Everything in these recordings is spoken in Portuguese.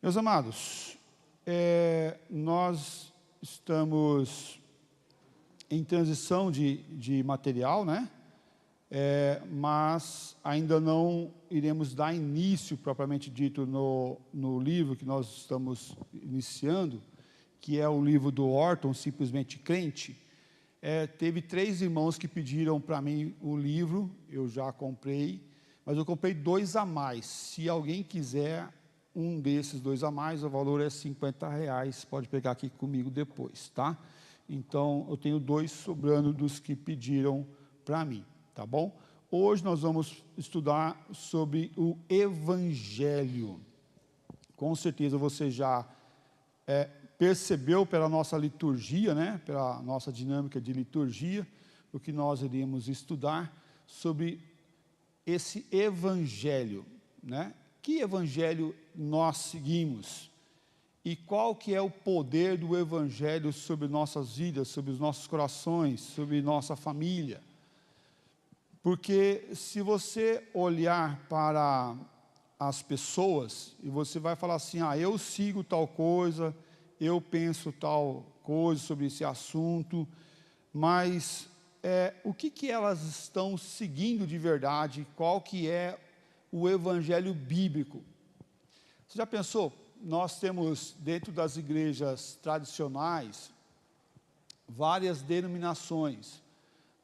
Meus amados, nós estamos em transição de material, né? Mas ainda não iremos dar início, propriamente dito, no livro que nós estamos iniciando, que é o livro do Orton, Simplesmente Crente. Teve 3 irmãos que pediram para mim o livro, eu já comprei, mas eu comprei 2 a mais. Se alguém quiser um desses 2 a mais, o valor é R$50, pode pegar aqui comigo depois, tá? Então, eu tenho 2 sobrando dos que pediram para mim, tá bom? Hoje nós vamos estudar sobre o Evangelho. Com certeza você já percebeu pela nossa liturgia, né? Pela nossa dinâmica de liturgia, o que nós iríamos estudar sobre esse Evangelho, né? Que Evangelho nós seguimos? E qual que é o poder do Evangelho sobre nossas vidas, sobre os nossos corações, sobre nossa família? Porque se você olhar para as pessoas, e você vai falar assim, eu sigo tal coisa, eu penso tal coisa sobre esse assunto, mas o que elas estão seguindo de verdade? Qual que é o Evangelho bíblico? Você já pensou? Nós temos dentro das igrejas tradicionais várias denominações.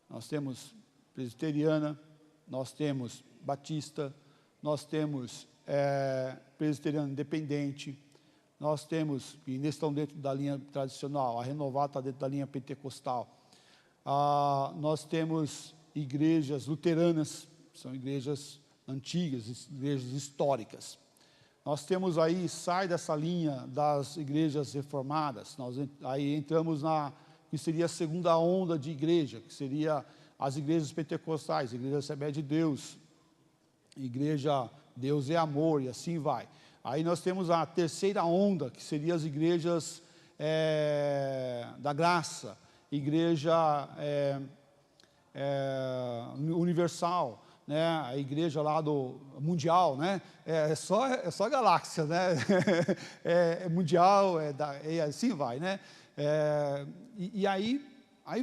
Nós temos presbiteriana, nós temos batista, nós temos presbiteriano independente, nós temos, e ainda estão dentro da linha tradicional, a renovada está dentro da linha pentecostal. Nós temos igrejas luteranas, são igrejas antigas, igrejas históricas. Nós temos aí, sai dessa linha das igrejas reformadas, nós aí entramos na que seria a segunda onda de igreja, que seria as igrejas pentecostais, igreja Assembleia de Deus, igreja Deus é amor, e assim vai. Aí nós temos a terceira onda, que seria as igrejas da graça, igreja universal, né? A igreja lá do mundial, né? É só galáxia, né? Mundial, assim vai, né? E aí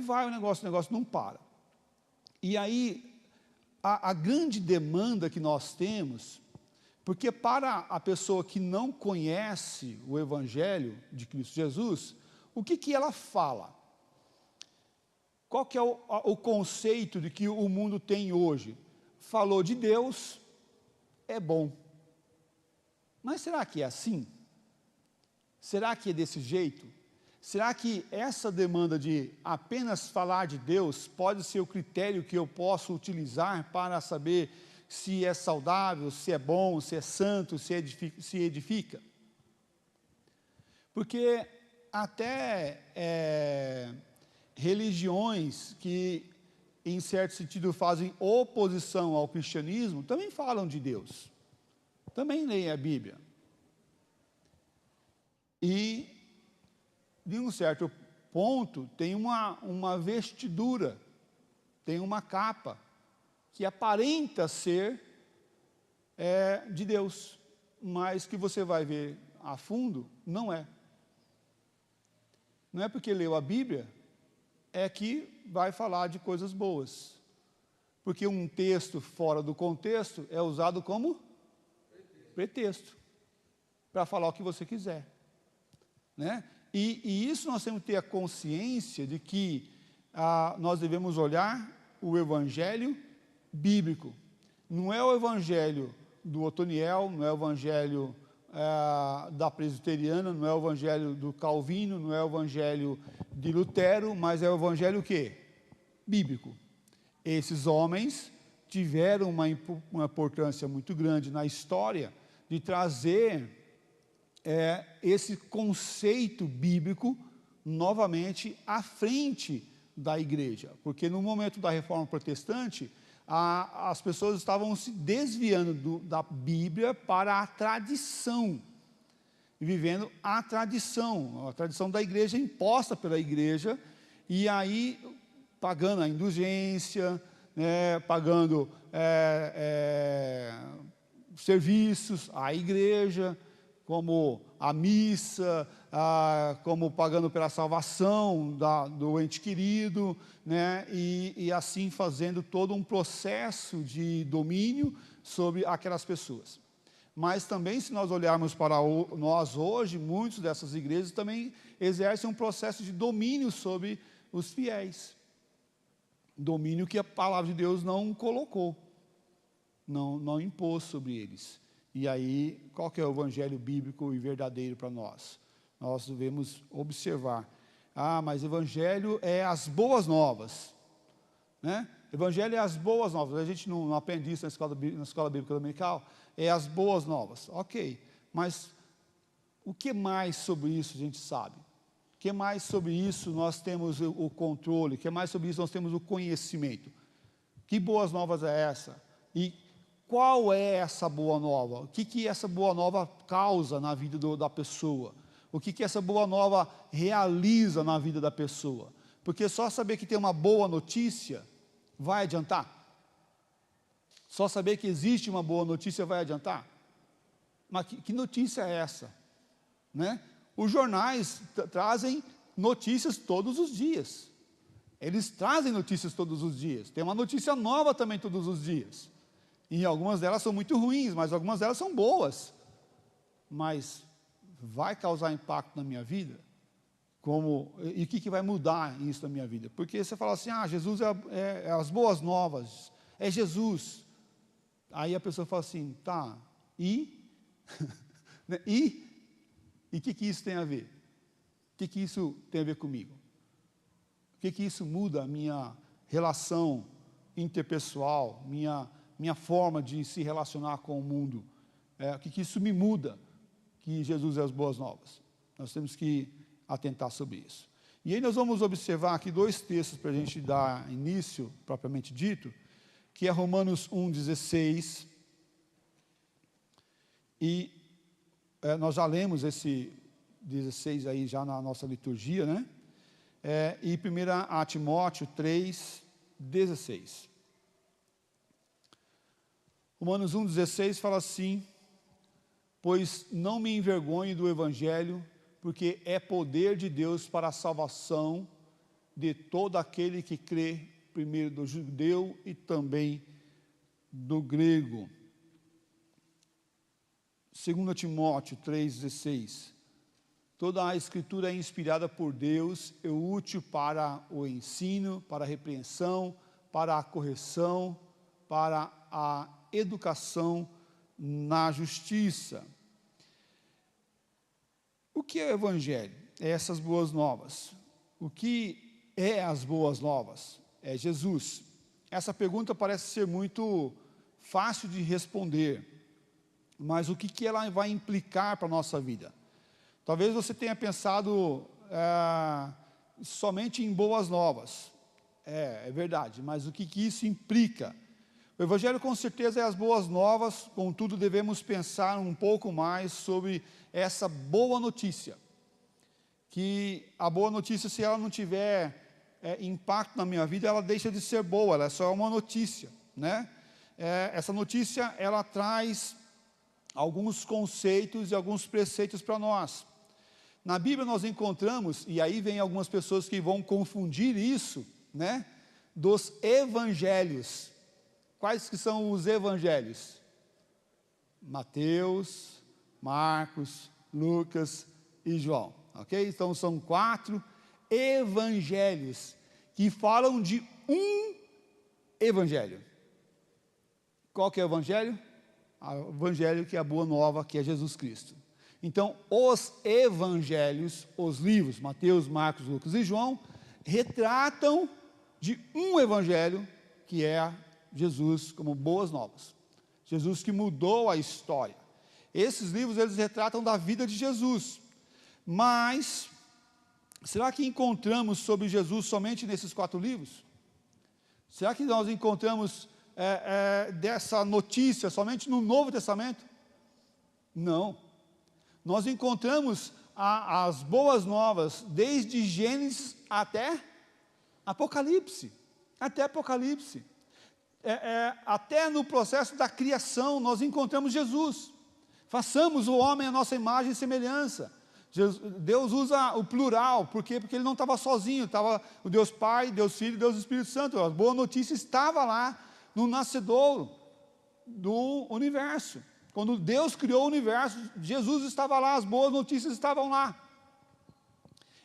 vai o negócio não para. E aí a grande demanda que nós temos, porque para a pessoa que não conhece o Evangelho de Cristo Jesus, o que ela fala? Qual que é o conceito de que o mundo tem hoje? Falou de Deus, é bom. Mas será que é assim? Será que é desse jeito? Será que essa demanda de apenas falar de Deus pode ser o critério que eu posso utilizar para saber se é saudável, se é bom, se é santo, se edifica? Porque até religiões que, em certo sentido, fazem oposição ao cristianismo, também falam de Deus, também leem a Bíblia. E, de um certo ponto, tem uma vestidura, tem uma capa, que aparenta ser de Deus, mas que você vai ver a fundo, não é. Não é porque leu a Bíblia, é que vai falar de coisas boas. Porque um texto fora do contexto é usado como pretexto para falar o que você quiser, né? E isso nós temos que ter a consciência de que nós devemos olhar o Evangelho bíblico. Não é o Evangelho do Otoniel, não é o Evangelho da presbiteriana, não é o Evangelho do Calvino, não é o Evangelho de Lutero, mas é o Evangelho o quê? Bíblico. Esses homens tiveram uma importância muito grande na história de trazer esse conceito bíblico novamente à frente da igreja. Porque no momento da Reforma Protestante, as pessoas estavam se desviando da Bíblia para a tradição, vivendo a tradição da igreja imposta pela igreja, e aí pagando a indulgência, né, pagando serviços à igreja, como a missa, como pagando pela salvação do ente querido, né? E assim fazendo todo um processo de domínio sobre aquelas pessoas. Mas também, se nós olharmos para nós hoje, muitas dessas igrejas também exercem um processo de domínio sobre os fiéis. Domínio que a palavra de Deus não colocou, não impôs sobre eles. E aí, qual que é o evangelho bíblico e verdadeiro para nós? Nós devemos observar. Mas evangelho é as boas novas, né? Evangelho é as boas novas. A gente não aprende isso na escola bíblica dominical. É as boas novas. Ok, mas o que mais sobre isso a gente sabe? O que mais sobre isso nós temos o controle? O que mais sobre isso nós temos o conhecimento? Que boas novas é essa? E qual é essa boa nova? O que essa boa nova causa na vida da pessoa? O que essa boa nova realiza na vida da pessoa? Porque só saber que tem uma boa notícia vai adiantar? Só saber que existe uma boa notícia vai adiantar? Mas que notícia é essa? Né? Os jornais trazem notícias todos os dias. Eles trazem notícias todos os dias. Tem uma notícia nova também todos os dias. E algumas delas são muito ruins, mas algumas delas são boas. Mas vai causar impacto na minha vida? E o que vai mudar isso na minha vida? Porque você fala assim, Jesus é as boas novas, é Jesus. Aí a pessoa fala assim, tá, e? E o que isso tem a ver? O que isso tem a ver comigo? O que isso muda a minha relação interpessoal, minha forma de se relacionar com o mundo? O que isso me muda? Que Jesus é as boas novas. Nós temos que atentar sobre isso. E aí nós vamos observar aqui 2 textos para a gente dar início, propriamente dito, que é Romanos 1,16, e nós já lemos esse 16 aí já na nossa liturgia, né? E 1 Timóteo 3,16. Romanos 1,16 fala assim, pois não me envergonhe do Evangelho, porque é poder de Deus para a salvação de todo aquele que crê, primeiro do judeu e também do grego. 2 Timóteo 3,16. Toda a Escritura é inspirada por Deus, é útil para o ensino, para a repreensão, para a correção, para a educação na justiça. O que é o Evangelho? É essas boas novas. O que é as boas novas? É Jesus. Essa pergunta parece ser muito fácil de responder, mas o que ela vai implicar para a nossa vida? Talvez você tenha pensado somente em boas novas. É verdade, mas o que isso implica? O Evangelho com certeza é as boas novas, contudo devemos pensar um pouco mais sobre essa boa notícia. Que a boa notícia, se ela não tiver impacto na minha vida, ela deixa de ser boa, ela é só uma notícia, né? Essa notícia, ela traz alguns conceitos e alguns preceitos para nós. Na Bíblia nós encontramos, e aí vem algumas pessoas que vão confundir isso, né? Dos evangelhos. Quais que são os evangelhos? Mateus, Marcos, Lucas e João, ok? Então são 4 evangelhos que falam de um evangelho. Qual que é o evangelho? O evangelho que é a boa nova, que é Jesus Cristo. Então, os evangelhos, os livros, Mateus, Marcos, Lucas e João, retratam de um evangelho, que é Jesus como boas novas. Jesus que mudou a história. Esses livros, eles retratam da vida de Jesus. Mas, será que encontramos sobre Jesus somente nesses 4 livros? Será que nós encontramos dessa notícia somente no Novo Testamento? Não. Nós encontramos as boas novas desde Gênesis até Apocalipse. Até Apocalipse. Até no processo da criação nós encontramos Jesus. Façamos o homem a nossa imagem e semelhança. Deus usa o plural, por quê? Porque ele não estava sozinho, estava o Deus Pai, Deus Filho e Deus Espírito Santo. A boa notícia estava lá no nascedouro do universo. Quando Deus criou o universo, Jesus estava lá, as boas notícias estavam lá.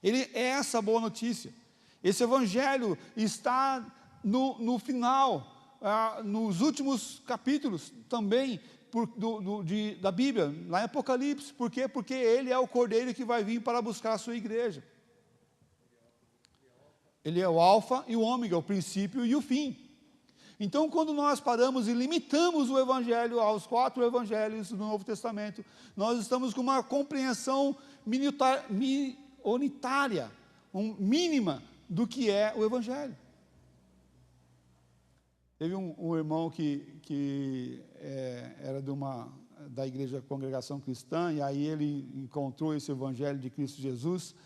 Ele é essa boa notícia. Esse evangelho está no final, nos últimos capítulos também da Bíblia, lá em Apocalipse. Por quê? Porque ele é o Cordeiro que vai vir para buscar a sua igreja. Ele é o alfa e o ômega, o princípio e o fim. Então, quando nós paramos e limitamos o evangelho aos 4 evangelhos do Novo Testamento, nós estamos com uma compreensão unitária, mínima do que é o evangelho. Teve um irmão que era da igreja Congregação Cristã, e aí ele encontrou esse evangelho de Cristo Jesus,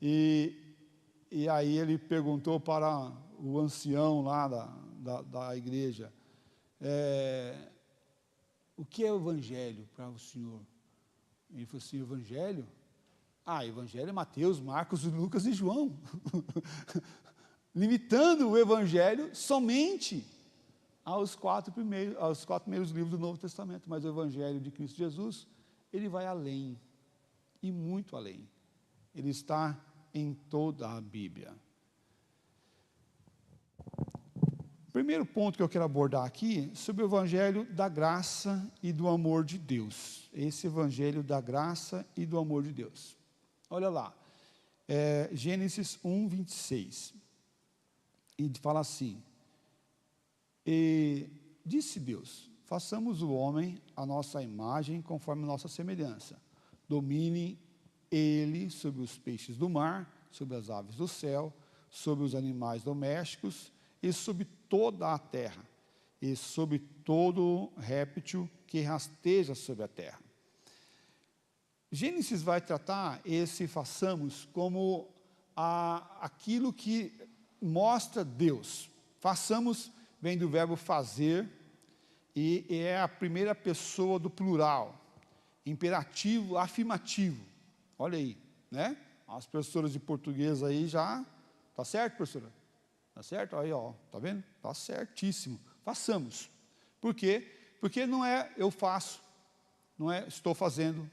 e aí ele perguntou para o ancião lá da igreja, o que é o evangelho para o senhor? Ele falou assim, evangelho? Evangelho é Mateus, Marcos, Lucas e João. Limitando o evangelho somente aos 4 primeiros livros do Novo Testamento. Mas o evangelho de Cristo Jesus, ele vai além, e muito além. Ele está em toda a Bíblia. Primeiro ponto que eu quero abordar aqui, sobre o evangelho da graça e do amor de Deus. Esse evangelho da graça e do amor de Deus. Olha lá, Gênesis 1, 26. E fala assim, e disse Deus, façamos o homem à nossa imagem, conforme a nossa semelhança. Domine ele sobre os peixes do mar, sobre as aves do céu, sobre os animais domésticos, e sobre toda a terra, e sobre todo réptil que rasteja sobre a terra. Gênesis vai tratar façamos como aquilo que mostra Deus. Façamos vem do verbo fazer, e é a primeira pessoa do plural, imperativo, afirmativo. Olha aí, né? As professoras de português aí já, tá certo, professora? Tá certo? Aí, ó, tá vendo? Tá certíssimo. Façamos. Por quê? Porque não é eu faço, não é estou fazendo,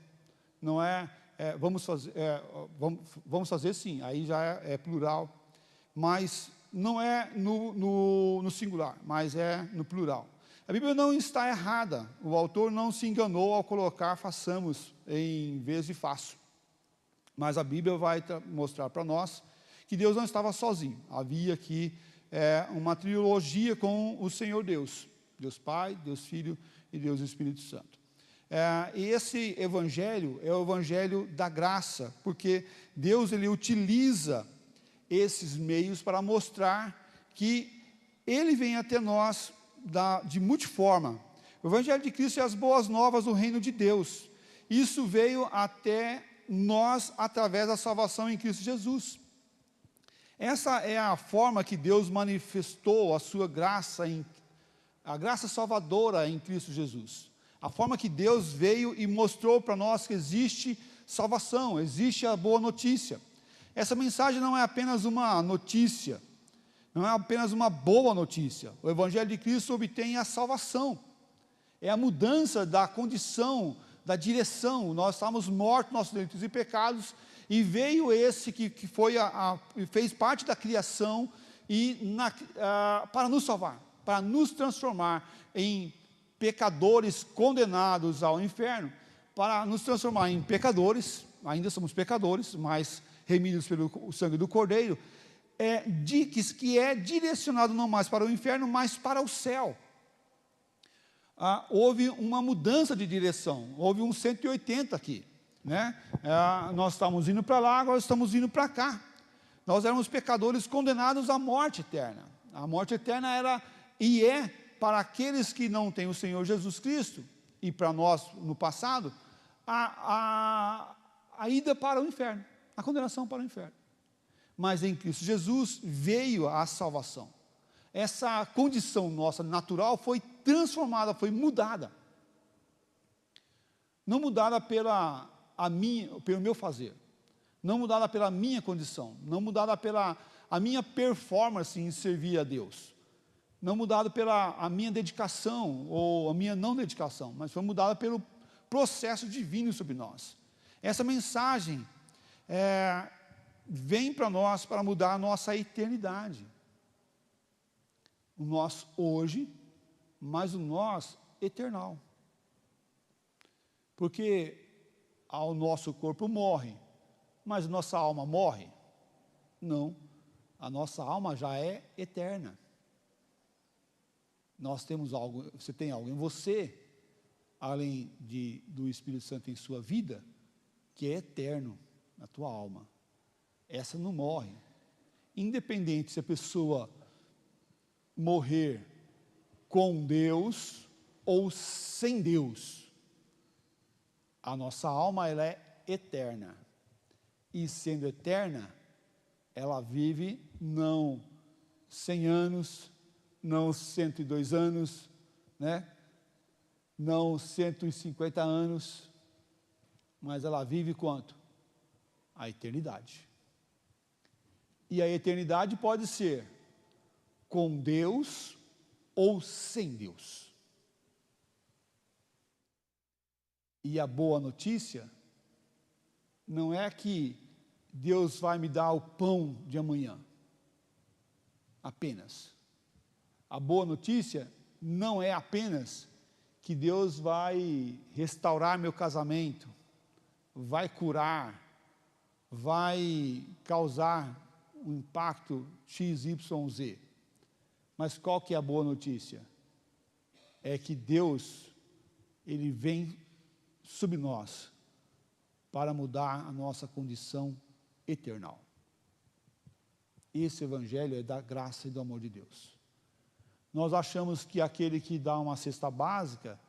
não é, vamos fazer sim, aí já é plural, mas não é no singular, mas é no plural. A Bíblia não está errada, o autor não se enganou ao colocar façamos em vez de faço. Mas a Bíblia vai mostrar para nós que Deus não estava sozinho. Havia aqui uma trilogia com o Senhor Deus. Deus Pai, Deus Filho e Deus Espírito Santo. E esse evangelho é o evangelho da graça, porque Deus ele utiliza esses meios para mostrar que Ele vem até nós de multiforma. O evangelho de Cristo é as boas novas do reino de Deus. Isso veio até nós através da salvação em Cristo Jesus. Essa é a forma que Deus manifestou a sua graça, a graça salvadora em Cristo Jesus. A forma que Deus veio e mostrou para nós que existe salvação, existe a boa notícia. Essa mensagem não é apenas uma notícia, não é apenas uma boa notícia. O evangelho de Cristo obtém a salvação. É a mudança da condição, da direção. Nós estávamos mortos, nossos delitos e pecados, e veio esse que fez parte da criação para nos salvar, para nos transformar em pecadores condenados ao inferno, para nos transformar em pecadores, ainda somos pecadores, mas remidos pelo sangue do Cordeiro, que é direcionado não mais para o inferno, mas para o céu. Houve uma mudança de direção, houve um 180 aqui, né? Nós estávamos indo para lá, agora estamos indo para cá. Nós éramos pecadores condenados à morte eterna. A morte eterna era e é para aqueles que não têm o Senhor Jesus Cristo, e para nós no passado, a ida para o inferno, a condenação para o inferno. Mas em Cristo Jesus veio a salvação. Essa condição nossa natural foi transformada, foi mudada. não mudada pelo meu fazer, não mudada pela minha condição, não mudada pela a minha performance em servir a Deus, não mudada pela a minha dedicação ou a minha não dedicação, mas foi mudada pelo processo divino sobre nós. Essa mensagem vem para nós para mudar a nossa eternidade, o nosso hoje, mas o nosso eternal. Porque o nosso corpo morre, mas nossa alma morre? Não, a nossa alma já é eterna. Nós temos algo, você tem algo em você, além do Espírito Santo em sua vida, que é eterno na tua alma. Essa não morre. Independente se a pessoa morrer com Deus ou sem Deus, a nossa alma ela é eterna. E sendo eterna, ela vive não 100 anos, não 102 anos, né? Não 150 anos, mas ela vive quanto? A eternidade. E a eternidade pode ser com Deus ou sem Deus. E a boa notícia não é que Deus vai me dar o pão de amanhã, apenas. A boa notícia não é apenas que Deus vai restaurar meu casamento, vai curar, vai causar um impacto XYZ. Mas qual que é a boa notícia? É que Deus, Ele vem sobre nós para mudar a nossa condição eternal. Esse Evangelho é da graça e do amor de Deus. Nós achamos que aquele que dá uma cesta básica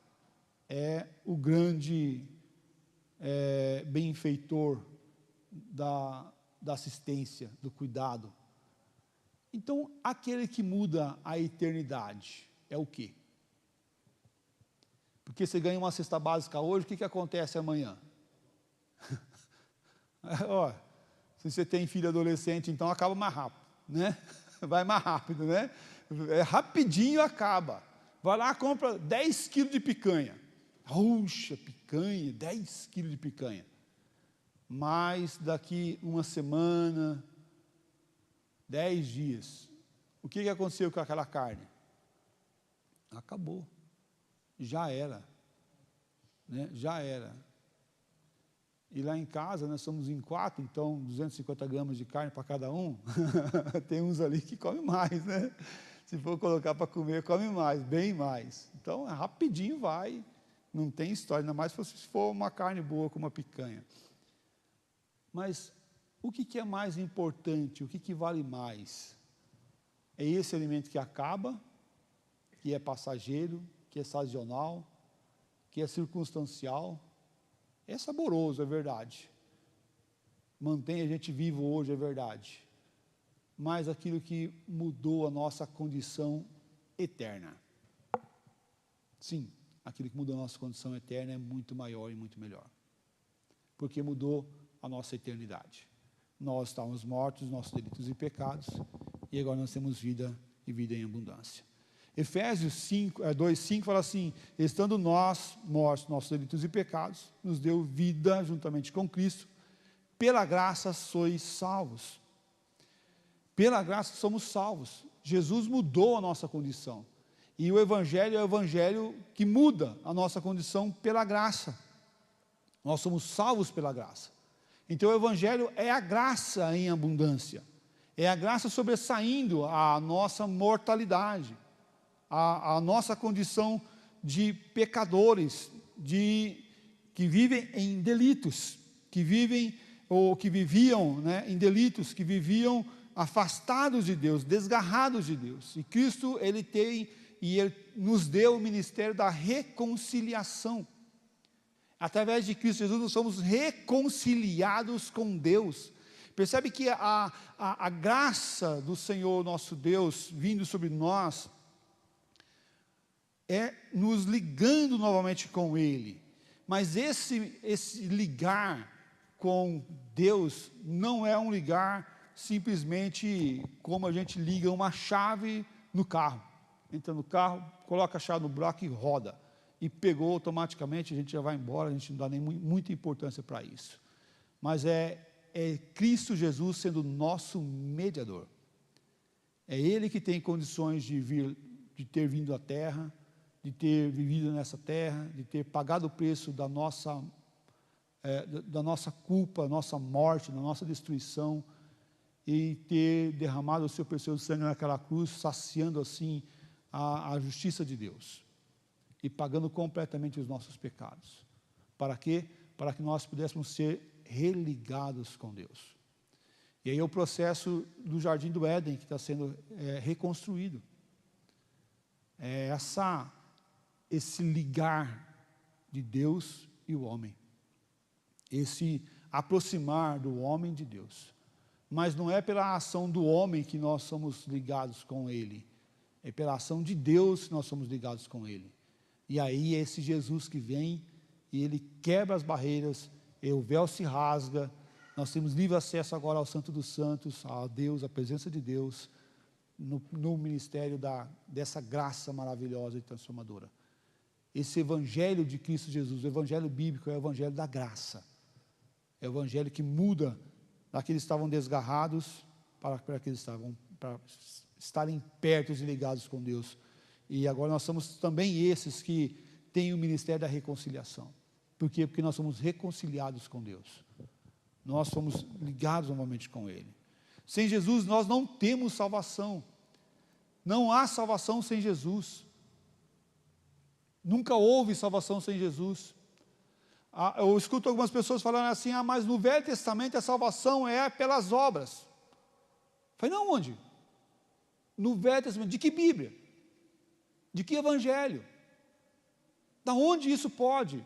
é o grande benfeitor da assistência, do cuidado. Então, aquele que muda a eternidade é o quê? Porque você ganha uma cesta básica hoje, o que acontece amanhã? Se você tem filho adolescente, então acaba mais rápido, né? Vai mais rápido, né? Rapidinho acaba. Vai lá, compra 10 quilos de picanha. Puxa, picanha, 10 quilos de picanha. Mas daqui uma semana, 10 dias, o que aconteceu com aquela carne? Acabou. Já era. Né? Já era. E lá em casa, nós somos em 4, então 250 gramas de carne para cada um. Tem uns ali que comem mais, né? Se for colocar para comer, come mais, bem mais. Então, rapidinho vai, não tem história, ainda mais se for uma carne boa como uma picanha. Mas o que é mais importante, o que vale mais? É esse alimento que acaba, que é passageiro, que é sazonal, que é circunstancial. É saboroso, é verdade. Mantém a gente vivo hoje, é verdade. Mas aquilo que mudou a nossa condição eterna. Sim, aquilo que mudou a nossa condição eterna é muito maior e muito melhor. Porque mudou a nossa eternidade. Nós estávamos mortos, nossos delitos e pecados, e agora nós temos vida e vida em abundância. Efésios 2:5 fala assim: estando nós mortos, nossos delitos e pecados, nos deu vida juntamente com Cristo, pela graça sois salvos. Pela graça somos salvos. Jesus mudou a nossa condição. E o Evangelho é o Evangelho que muda a nossa condição pela graça. Nós somos salvos pela graça. Então o Evangelho é a graça em abundância. É a graça sobressaindo a nossa mortalidade, a nossa condição de pecadores, que vivem em delitos, que vivem ou que viviam, né, em delitos, que viviam afastados de Deus, desgarrados de Deus. E Cristo, Ele nos deu o ministério da reconciliação. Através de Cristo Jesus, nós somos reconciliados com Deus. Percebe que a graça do Senhor nosso Deus, vindo sobre nós, é nos ligando novamente com Ele. Mas esse ligar com Deus não é um ligar simplesmente como a gente liga uma chave no carro. Entra no carro, coloca a chave no buraco e roda. E pegou automaticamente, a gente já vai embora, a gente não dá nem muita importância para isso. Mas é Cristo Jesus sendo nosso mediador. É Ele que tem condições de ter vindo à terra, de ter vivido nessa terra, de ter pagado o preço da nossa culpa, nossa morte, da nossa destruição, e ter derramado o seu precioso sangue naquela cruz, saciando assim a justiça de Deus, e pagando completamente os nossos pecados. Para quê? Para que nós pudéssemos ser religados com Deus. E aí é o processo do Jardim do Éden que está sendo reconstruído. É esse ligar de Deus e o homem. Esse aproximar do homem de Deus. Mas não é pela ação do homem que nós somos ligados com Ele. É pela ação de Deus que nós somos ligados com Ele. E aí é esse Jesus que vem e Ele quebra as barreiras, e o véu se rasga. Nós temos livre acesso agora ao Santo dos Santos, a Deus, a presença de Deus, no ministério dessa graça maravilhosa e transformadora. Esse evangelho de Cristo Jesus, o evangelho bíblico, é o evangelho da graça. É o evangelho que muda daqueles que estavam desgarrados para estarem perto e ligados com Deus. E agora nós somos também esses que têm o ministério da reconciliação. Por quê? Porque nós somos reconciliados com Deus. Nós somos ligados novamente com Ele. Sem Jesus nós não temos salvação. Não há salvação sem Jesus. Nunca houve salvação sem Jesus. Eu escuto algumas pessoas falando assim, mas no Velho Testamento a salvação é pelas obras. Eu falei, não, onde? No Velho Testamento, de que Bíblia? De que Evangelho? Da onde isso pode?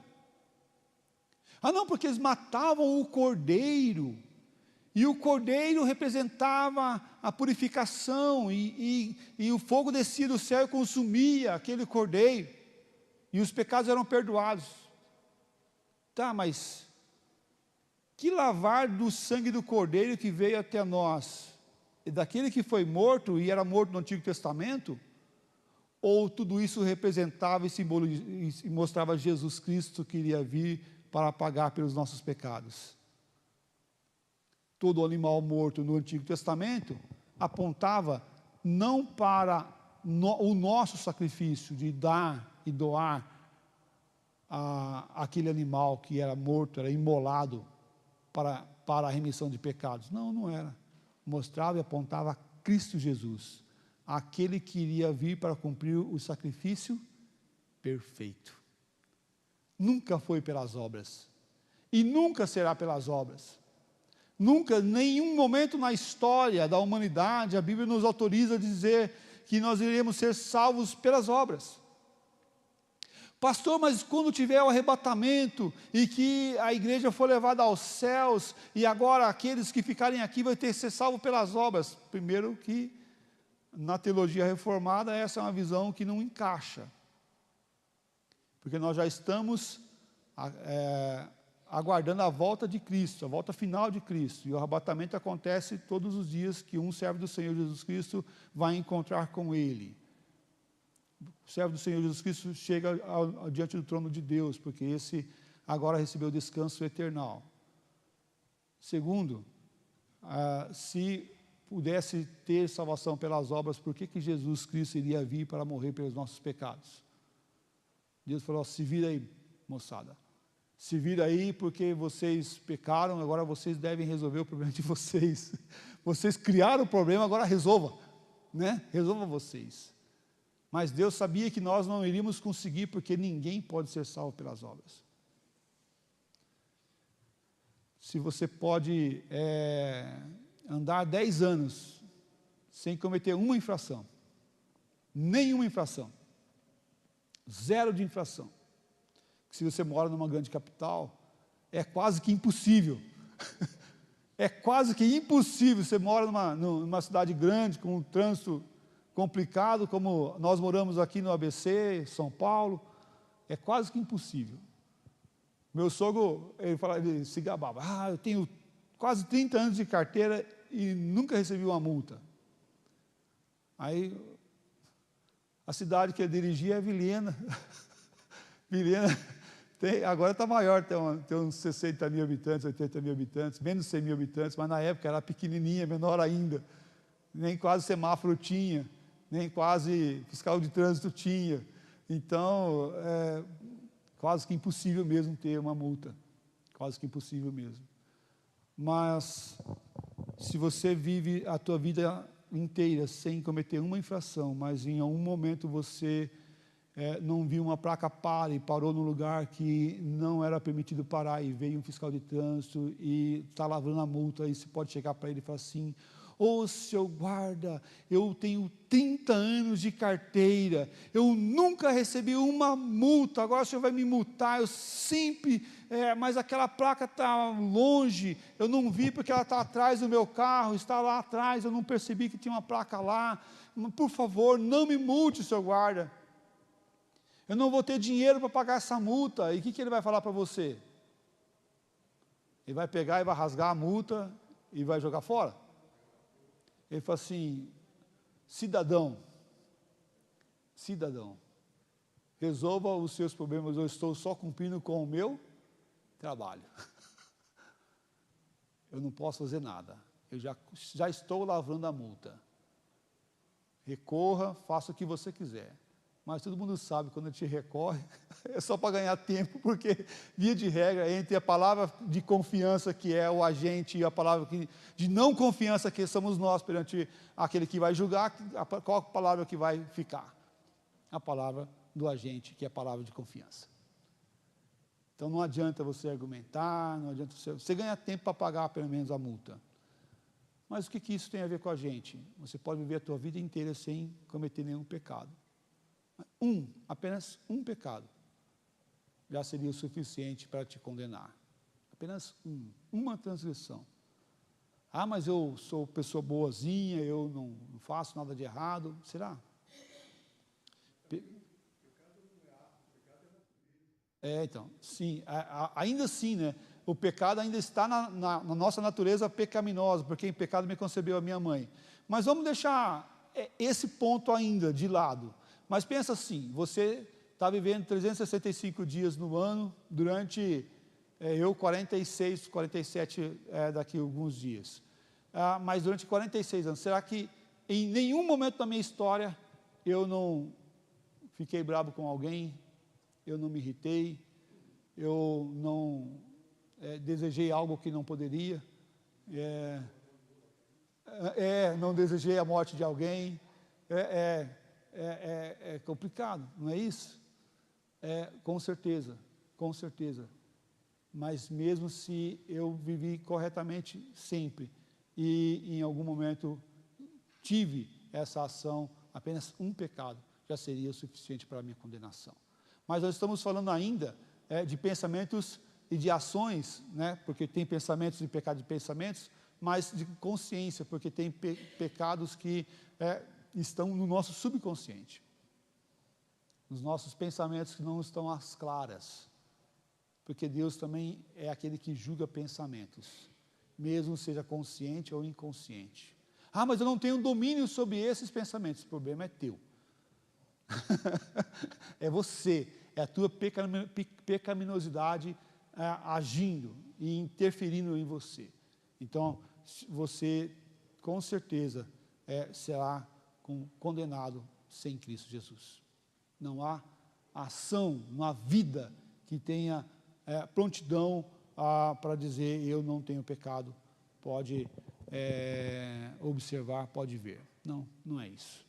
Não, porque eles matavam o cordeiro, e o cordeiro representava a purificação, e o fogo descia do céu e consumia aquele cordeiro, e os pecados eram perdoados. Tá, mas que lavar do sangue do cordeiro que veio até nós, e daquele que foi morto, e era morto no Antigo Testamento, ou tudo isso representava e mostrava Jesus Cristo que iria vir para pagar pelos nossos pecados? Todo animal morto no Antigo Testamento apontava não para o nosso sacrifício de dar e doar aquele animal que era morto, era imolado para a remissão de pecados. Não era. Mostrava e apontava a Cristo Jesus, aquele que iria vir para cumprir o sacrifício perfeito. Nunca foi pelas obras, e nunca será pelas obras. Nunca, nenhum momento na história da humanidade, a Bíblia nos autoriza a dizer que nós iremos ser salvos pelas obras. Pastor, mas quando tiver o arrebatamento, e que a igreja for levada aos céus, e agora aqueles que ficarem aqui vão ter que ser salvos pelas obras. Primeiro que, na teologia reformada, essa é uma visão que não encaixa. Porque nós já estamos aguardando a volta de Cristo, a volta final de Cristo, e o arrebatamento acontece todos os dias que um servo do Senhor Jesus Cristo vai encontrar com Ele. O servo do Senhor Jesus Cristo chega diante do trono de Deus, porque esse agora recebeu descanso eternal. Segundo, se pudesse ter salvação pelas obras, por que Jesus Cristo iria vir para morrer pelos nossos pecados? Deus falou, se vira aí, moçada. Se vira aí porque vocês pecaram, agora vocês devem resolver o problema de vocês. Vocês criaram o problema, agora resolva. Resolva vocês. Mas Deus sabia que nós não iríamos conseguir, porque ninguém pode ser salvo pelas obras. Se você pode andar 10 anos sem cometer uma infração, nenhuma infração, zero de infração, se você mora numa grande capital, é quase que impossível. É quase que impossível. Você mora numa cidade grande, com um trânsito complicado, como nós moramos aqui no ABC, São Paulo, é quase que impossível. Meu sogro, ele se gabava, eu tenho quase 30 anos de carteira e nunca recebi uma multa. Aí, a cidade que ele dirigia é Vilhena. Vilhena, agora está maior, tem uns 60 mil habitantes, 80 mil habitantes, menos 100 mil habitantes, mas na época era pequenininha, menor ainda. Nem quase semáforo tinha, nem quase fiscal de trânsito tinha. Então, quase que impossível mesmo ter uma multa, quase que impossível mesmo. Mas, se você vive a tua vida inteira sem cometer uma infração, mas em algum momento você não viu uma placa pare, parou num lugar que não era permitido parar, e veio um fiscal de trânsito e está lavrando a multa, aí você pode chegar para ele e falar assim: ô seu guarda, eu tenho 30 anos de carteira, eu nunca recebi uma multa, agora o senhor vai me multar, eu sempre, mas aquela placa está longe, eu não vi porque ela está atrás do meu carro, está lá atrás, eu não percebi que tinha uma placa lá, por favor, não me multe, seu guarda, eu não vou ter dinheiro para pagar essa multa. E o que ele vai falar para você? Ele vai pegar e vai rasgar a multa e vai jogar fora? Ele fala assim: cidadão, resolva os seus problemas, eu estou só cumprindo com o meu trabalho. Eu não posso fazer nada, eu já estou lavrando a multa. Recorra, faça o que você quiser. Mas todo mundo sabe, quando a gente recorre, é só para ganhar tempo, porque, via de regra, entre a palavra de confiança, que é o agente, e a palavra de não confiança, que somos nós perante aquele que vai julgar, qual a palavra que vai ficar? A palavra do agente, que é a palavra de confiança. Então, não adianta você argumentar, não adianta você ganha tempo para pagar, pelo menos, a multa. Mas o que isso tem a ver com a gente? Você pode viver a tua vida inteira sem cometer nenhum pecado. Apenas um pecado já seria o suficiente para te condenar. Apenas uma transgressão. Mas eu sou pessoa boazinha, eu não faço nada de errado. Será? Então, sim, ainda assim, né? O pecado ainda está na nossa natureza pecaminosa, porque em pecado me concebeu a minha mãe. Mas vamos deixar esse ponto ainda de lado. Mas pensa assim, você está vivendo 365 dias no ano, durante, 46, 47 daqui a alguns dias. Mas durante 46 anos, será que em nenhum momento da minha história eu não fiquei bravo com alguém, eu não me irritei, eu não desejei algo que não poderia, não desejei a morte de alguém, é complicado, não é isso? Com certeza, mas mesmo se eu vivi corretamente sempre, e em algum momento tive essa ação, apenas um pecado já seria o suficiente para a minha condenação. Mas nós estamos falando ainda de pensamentos e de ações, né? Porque tem pensamentos de pecado de pensamentos, mas de consciência, porque tem pecados que estão no nosso subconsciente, nos nossos pensamentos que não estão às claras, porque Deus também é aquele que julga pensamentos, mesmo seja consciente ou inconsciente. Mas eu não tenho domínio sobre esses pensamentos. O problema é teu. É você, é a tua pecaminosidade agindo e interferindo em você. Então, você com certeza será condenado sem Cristo Jesus. Não há ação, não há vida que tenha prontidão para dizer: eu não tenho pecado. Pode observar, pode ver. Não é isso.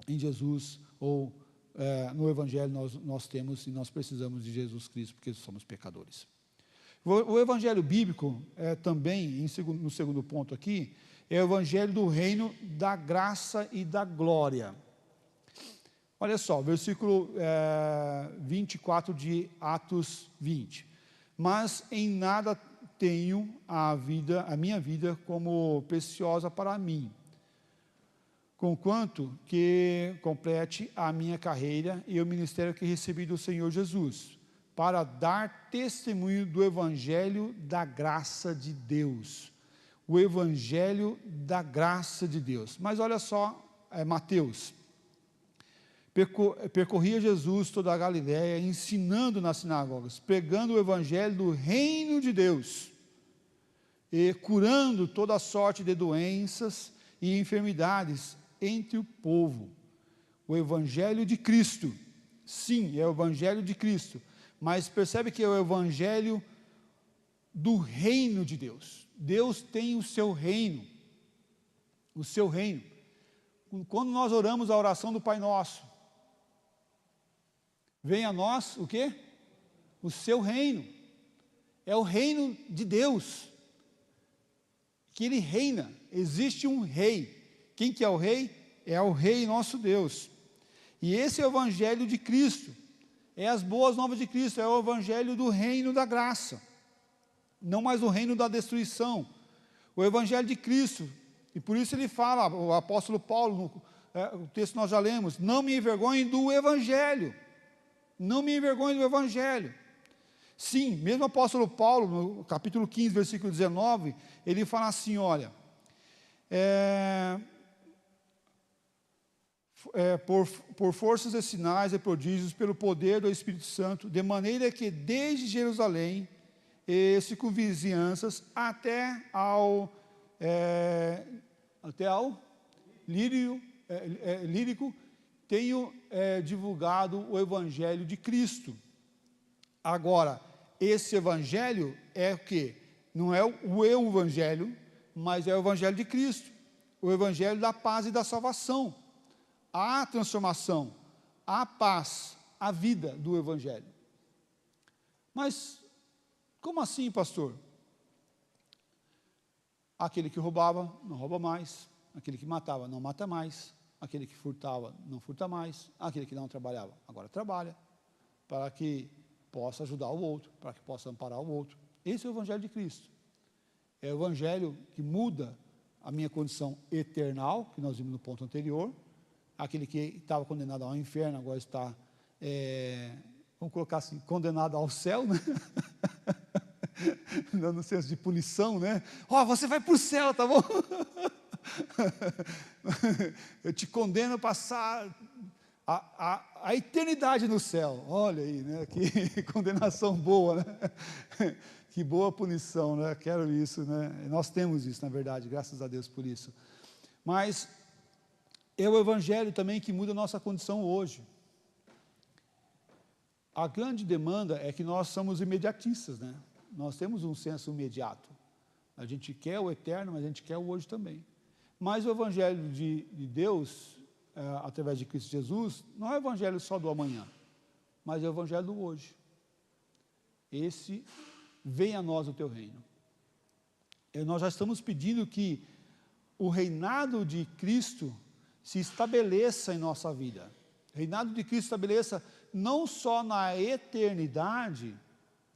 Em Jesus ou no Evangelho nós temos e nós precisamos de Jesus Cristo, porque somos pecadores. O Evangelho bíblico também, no segundo ponto aqui, é o Evangelho do reino da graça e da glória. Olha só, versículo 24 de Atos 20. Mas em nada tenho a minha vida como preciosa para mim, conquanto que complete a minha carreira e o ministério que recebi do Senhor Jesus, para dar testemunho do Evangelho da graça de Deus. O Evangelho da graça de Deus. Mas olha só, Mateus. Percorria Jesus toda a Galiléia, ensinando nas sinagogas, pregando o Evangelho do reino de Deus, e curando toda sorte de doenças e enfermidades entre o povo. O Evangelho de Cristo, sim, é o Evangelho de Cristo, mas percebe que é o Evangelho do reino de Deus. Deus tem o seu reino, o seu reino. Quando nós oramos a oração do Pai Nosso, vem a nós o quê? O seu reino. É o reino de Deus, que Ele reina. Existe um rei. Quem que é o rei? É o rei nosso Deus. E esse é o Evangelho de Cristo. É as boas novas de Cristo. É o Evangelho do reino da graça. Não mais o reino da destruição. O Evangelho de Cristo. E por isso ele fala, o apóstolo Paulo, o texto nós já lemos, não me envergonhe do Evangelho. Não me envergonhe do Evangelho. Sim, mesmo o apóstolo Paulo, no capítulo 15, versículo 19, ele fala assim, olha, por forças e sinais e prodígios, pelo poder do Espírito Santo, de maneira que desde Jerusalém e circunvizinhanças até ao Lírico, tenho divulgado o Evangelho de Cristo. Agora, esse Evangelho é o quê? Não é o Evangelho, mas é o Evangelho de Cristo, o Evangelho da paz e da salvação, a transformação, a paz, a vida do Evangelho. Mas, como assim, pastor? Aquele que roubava, não rouba mais. Aquele que matava, não mata mais. Aquele que furtava, não furta mais. Aquele que não trabalhava, agora trabalha. Para que possa ajudar o outro, para que possa amparar o outro. Esse é o Evangelho de Cristo. É o Evangelho que muda a minha condição eternal, que nós vimos no ponto anterior. Aquele que estava condenado ao inferno, agora está, vamos colocar assim, condenado ao céu, né? No senso de punição, né? Você vai para o céu, tá bom? Eu te condeno a passar a eternidade no céu. Olha aí, né? Que condenação boa, né? Que boa punição, né? Quero isso, né? Nós temos isso, na verdade, graças a Deus por isso. Mas é o Evangelho também que muda a nossa condição hoje. A grande demanda é que nós somos imediatistas, né? Nós temos um senso imediato. A gente quer o eterno, mas a gente quer o hoje também. Mas o Evangelho de Deus, através de Cristo Jesus, não é o Evangelho só do amanhã, mas é o Evangelho do hoje. Esse, venha a nós o teu reino. Nós já estamos pedindo que o reinado de Cristo se estabeleça em nossa vida. O reinado de Cristo estabeleça não só na eternidade,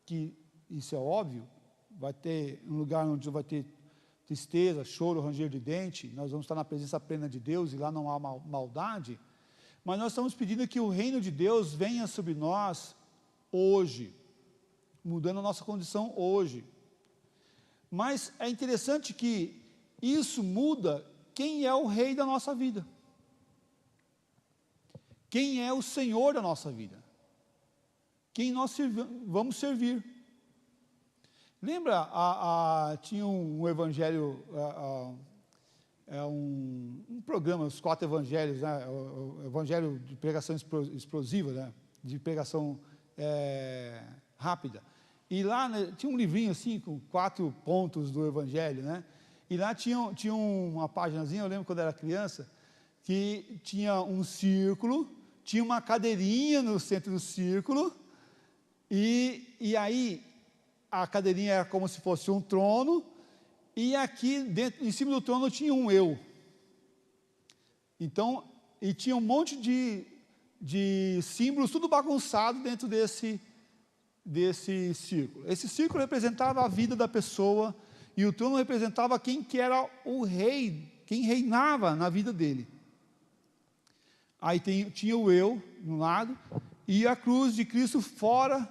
que isso é óbvio, vai ter um lugar onde vai ter tristeza, choro, ranger de dente, nós vamos estar na presença plena de Deus e lá não há maldade, mas nós estamos pedindo que o reino de Deus venha sobre nós hoje, mudando a nossa condição hoje. Mas é interessante que isso muda quem é o rei da nossa vida, quem é o Senhor da nossa vida, quem nós vamos servir. Lembra, tinha um evangelho, um programa, os 4 evangelhos, né? O evangelho de pregação explosiva, né? De pregação rápida. E lá, né, tinha um livrinho assim, com 4 pontos do evangelho, né? E lá tinha uma paginazinha, eu lembro quando era criança, que tinha um círculo, tinha uma cadeirinha no centro do círculo, e aí a cadeirinha era como se fosse um trono, e aqui dentro, em cima do trono tinha um eu. Então, e tinha um monte de símbolos, tudo bagunçado dentro desse círculo. Esse círculo representava a vida da pessoa, e o trono representava quem que era o rei, quem reinava na vida dele. Aí tinha o eu, no lado, e a cruz de Cristo fora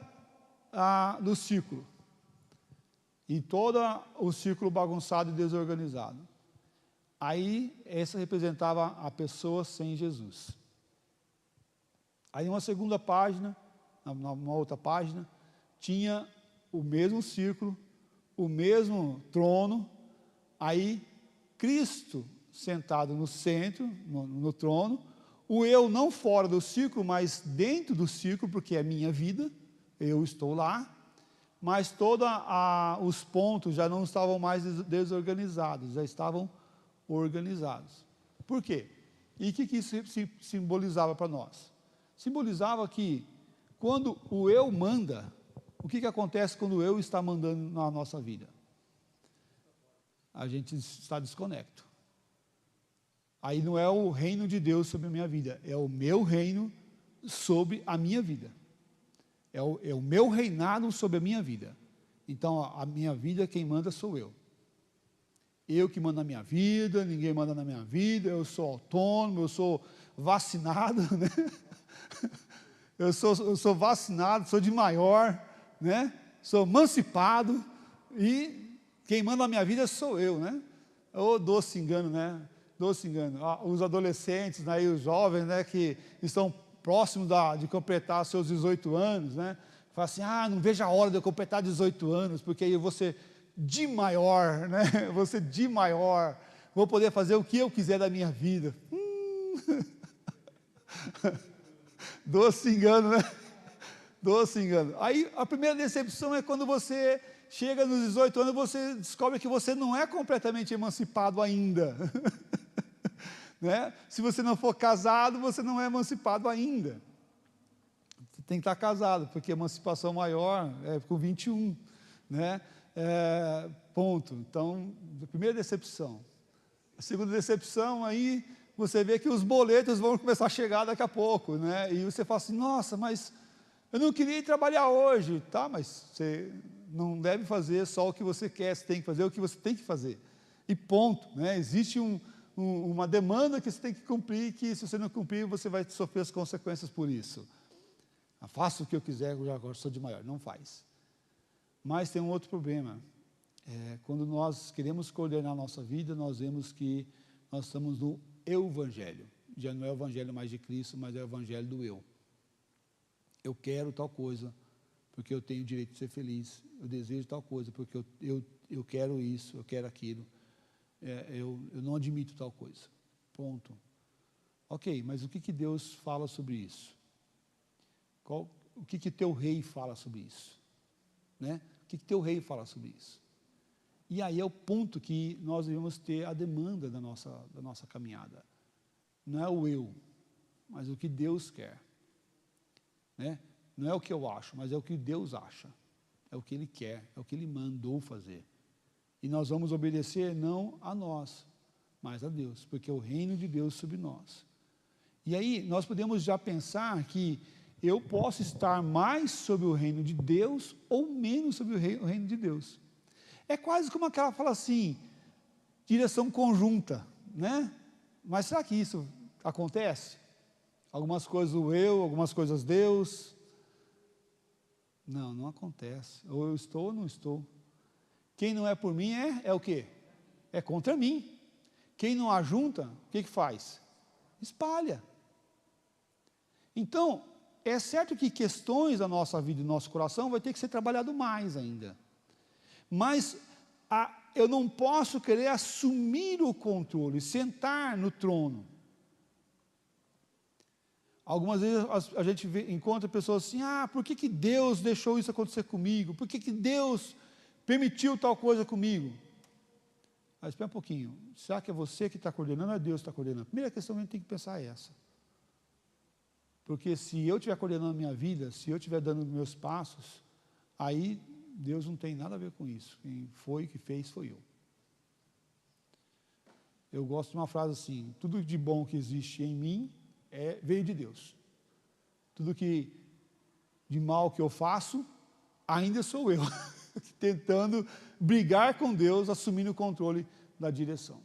do círculo. E todo o círculo bagunçado e desorganizado. Aí, essa representava a pessoa sem Jesus. Aí, uma segunda página, numa outra página, tinha o mesmo círculo, o mesmo trono, aí Cristo sentado no centro, no trono, o eu não fora do círculo, mas dentro do círculo, porque é minha vida, eu estou lá, mas todos os pontos já não estavam mais desorganizados, já estavam organizados. Por quê? E o que isso simbolizava para nós? Simbolizava que, quando o eu manda, o que acontece quando o eu está mandando na nossa vida? A gente está desconecto. Aí não é o reino de Deus sobre a minha vida, é o meu reino sobre a minha vida. É o meu reinado sobre a minha vida. Então, a minha vida, quem manda sou eu. Eu que mando na minha vida, ninguém manda na minha vida, eu sou autônomo, eu sou vacinado, né? Eu sou vacinado, sou de maior, né? Sou emancipado, e quem manda na minha vida sou eu, né? Ô, doce engano, né? Doce engano. Os adolescentes, né, e os jovens, né, que estão próximos de completar seus 18 anos, né? Fala assim, não vejo a hora de eu completar 18 anos, porque aí eu vou ser de maior, né? Vou ser de maior, vou poder fazer o que eu quiser da minha vida. Doce engano, né? Doce engano. Aí a primeira decepção é quando você chega nos 18 anos, você descobre que você não é completamente emancipado ainda. Né? Se você não for casado, você não é emancipado ainda. Você tem que estar casado, porque a emancipação maior é com 21. Né? Ponto. Então, a primeira decepção. A segunda decepção, aí você vê que os boletos vão começar a chegar daqui a pouco, né? E você fala assim, nossa, mas eu não queria ir trabalhar hoje. Tá, mas você não deve fazer só o que você quer, você tem que fazer o que você tem que fazer. E ponto, né? Existe uma demanda que você tem que cumprir, que se você não cumprir, você vai sofrer as consequências por isso. Faça o que eu quiser, eu agora sou de maior. Não faz. Mas tem um outro problema. Quando nós queremos coordenar a nossa vida, nós vemos que nós estamos no eu-evangelho. Já não é o evangelho mais de Cristo, mas é o evangelho do eu. Eu quero tal coisa, porque eu tenho o direito de ser feliz. Eu desejo tal coisa, porque eu quero isso, eu quero aquilo. Eu não admito tal coisa. Ponto. Ok, mas o que Deus fala sobre isso? O que teu rei fala sobre isso? Né? O que teu rei fala sobre isso? E aí é o ponto que nós devemos ter a demanda da nossa caminhada. Não é o eu, mas o que Deus quer. Né? Não é o que eu acho, mas é o que Deus acha. É o que Ele quer, é o que Ele mandou fazer. E nós vamos obedecer não a nós, mas a Deus, porque é o reino de Deus sobre nós. E aí nós podemos já pensar que eu posso estar mais sobre o reino de Deus ou menos sobre o reino de Deus. É quase como aquela fala assim, direção conjunta, né? Mas será que isso acontece? Algumas coisas o eu, algumas coisas Deus. Não, não acontece. Ou eu estou ou não estou. Quem não é por mim é o quê? É contra mim. Quem não ajunta, o que faz? Espalha. Então, é certo que questões da nossa vida e do nosso coração vai ter que ser trabalhado mais ainda. Mas eu não posso querer assumir o controle, sentar no trono. Algumas vezes a gente encontra pessoas assim, por que Deus deixou isso acontecer comigo? Por que Deus permitiu tal coisa comigo? Mas espera um pouquinho, será que é você que está coordenando ou é Deus que está coordenando? A primeira questão que a gente tem que pensar é essa. Porque se eu estiver coordenando a minha vida, se eu estiver dando meus passos, aí Deus não tem nada a ver com isso. Quem foi que fez foi eu. Eu gosto de uma frase assim, tudo de bom que existe em mim veio de Deus. Tudo que de mal que eu faço, ainda sou eu, tentando brigar com Deus, assumindo o controle da direção,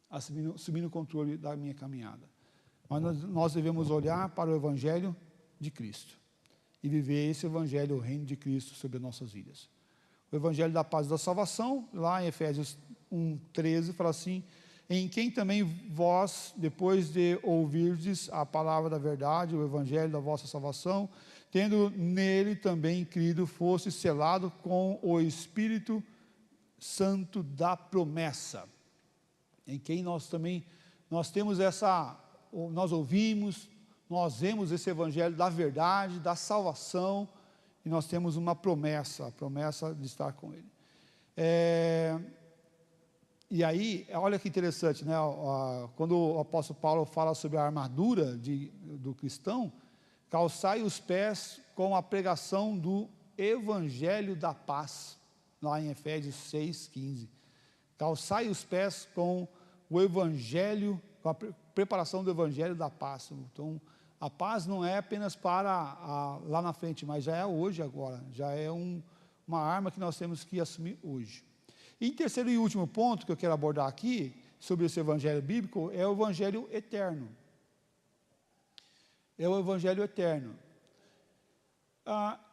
assumindo o controle da minha caminhada. Mas nós devemos olhar para o Evangelho de Cristo. e viver esse evangelho, o reino de Cristo sobre as nossas vidas. O evangelho da paz e da salvação, lá em Efésios 1:13, fala assim: em quem também vós, depois de ouvirdes a palavra da verdade, o evangelho da vossa salvação, tendo nele também crido, fosse selado com o Espírito Santo da promessa. Em quem nós também, nós temos nós ouvimos, nós vemos esse evangelho da verdade, da salvação, e nós temos uma promessa, a promessa de estar com ele. E aí, olha que interessante, né? Quando o apóstolo Paulo fala sobre a armadura do cristão, calçai os pés com a pregação do evangelho da paz, lá em Efésios 6:15. Calçai os pés com o evangelho, com a preparação do evangelho da paz. Então, a paz não é apenas para lá na frente, mas já é hoje, agora. Já é uma arma que nós temos que assumir hoje. E em terceiro e último ponto que eu quero abordar aqui, sobre esse evangelho bíblico, é o evangelho eterno. É o evangelho eterno.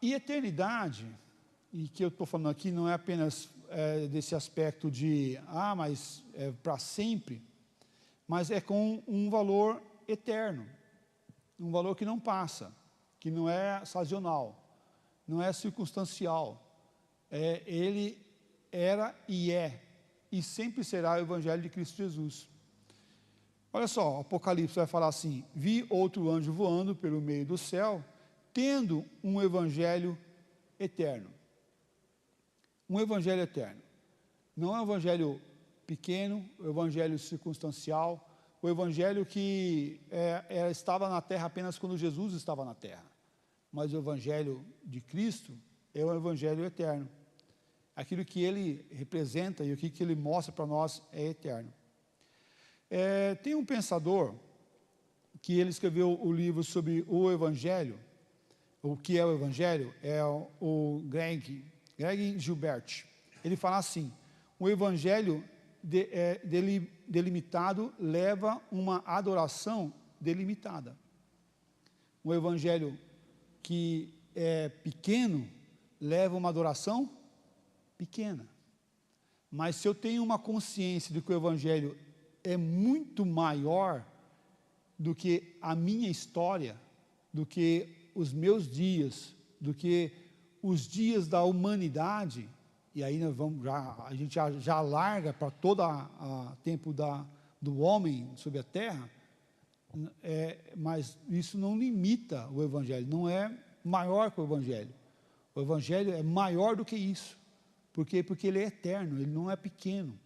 E eternidade, e que eu estou falando aqui, não é apenas desse aspecto de, mas é para sempre, mas é com um valor eterno, um valor que não passa, que não é sazonal, não é circunstancial, ele era e sempre será o evangelho de Cristo Jesus. Olha só, o Apocalipse vai falar assim: vi outro anjo voando pelo meio do céu, tendo um evangelho eterno. Um evangelho eterno. Não é um evangelho pequeno, o evangelho circunstancial, o evangelho que estava na terra apenas quando Jesus estava na terra. Mas o evangelho de Cristo é o evangelho eterno. Aquilo que ele representa e o que ele mostra para nós é eterno. Tem um pensador que ele escreveu o livro sobre o evangelho. O que é o evangelho? É o Greg Gilbert. Ele fala assim: o evangelho delimitado leva uma adoração delimitada. O evangelho que é pequeno leva uma adoração pequena. Mas se eu tenho uma consciência de que o evangelho é muito maior do que a minha história, do que os meus dias, do que os dias da humanidade, e aí a gente já larga para todo o tempo do homem sobre a terra, mas isso não limita o evangelho, não é maior que o evangelho. O evangelho é maior do que isso. Por quê? Porque ele é eterno, ele não é pequeno.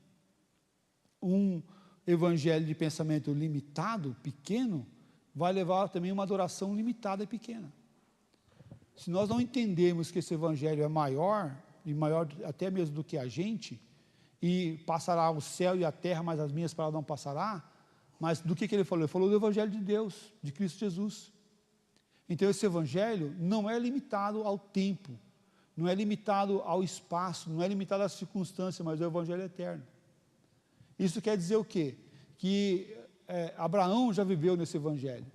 Um evangelho de pensamento limitado, pequeno, vai levar também uma adoração limitada e pequena. Se nós não entendermos que esse evangelho é maior, e maior até mesmo do que a gente, e passará o céu e a terra, mas as minhas palavras não passará, mas do que ele falou? Ele falou do evangelho de Deus, de Cristo Jesus. Então esse evangelho não é limitado ao tempo, não é limitado ao espaço, não é limitado às circunstâncias, mas é o evangelho eterno. Isso quer dizer o quê? Que Abraão já viveu nesse evangelho.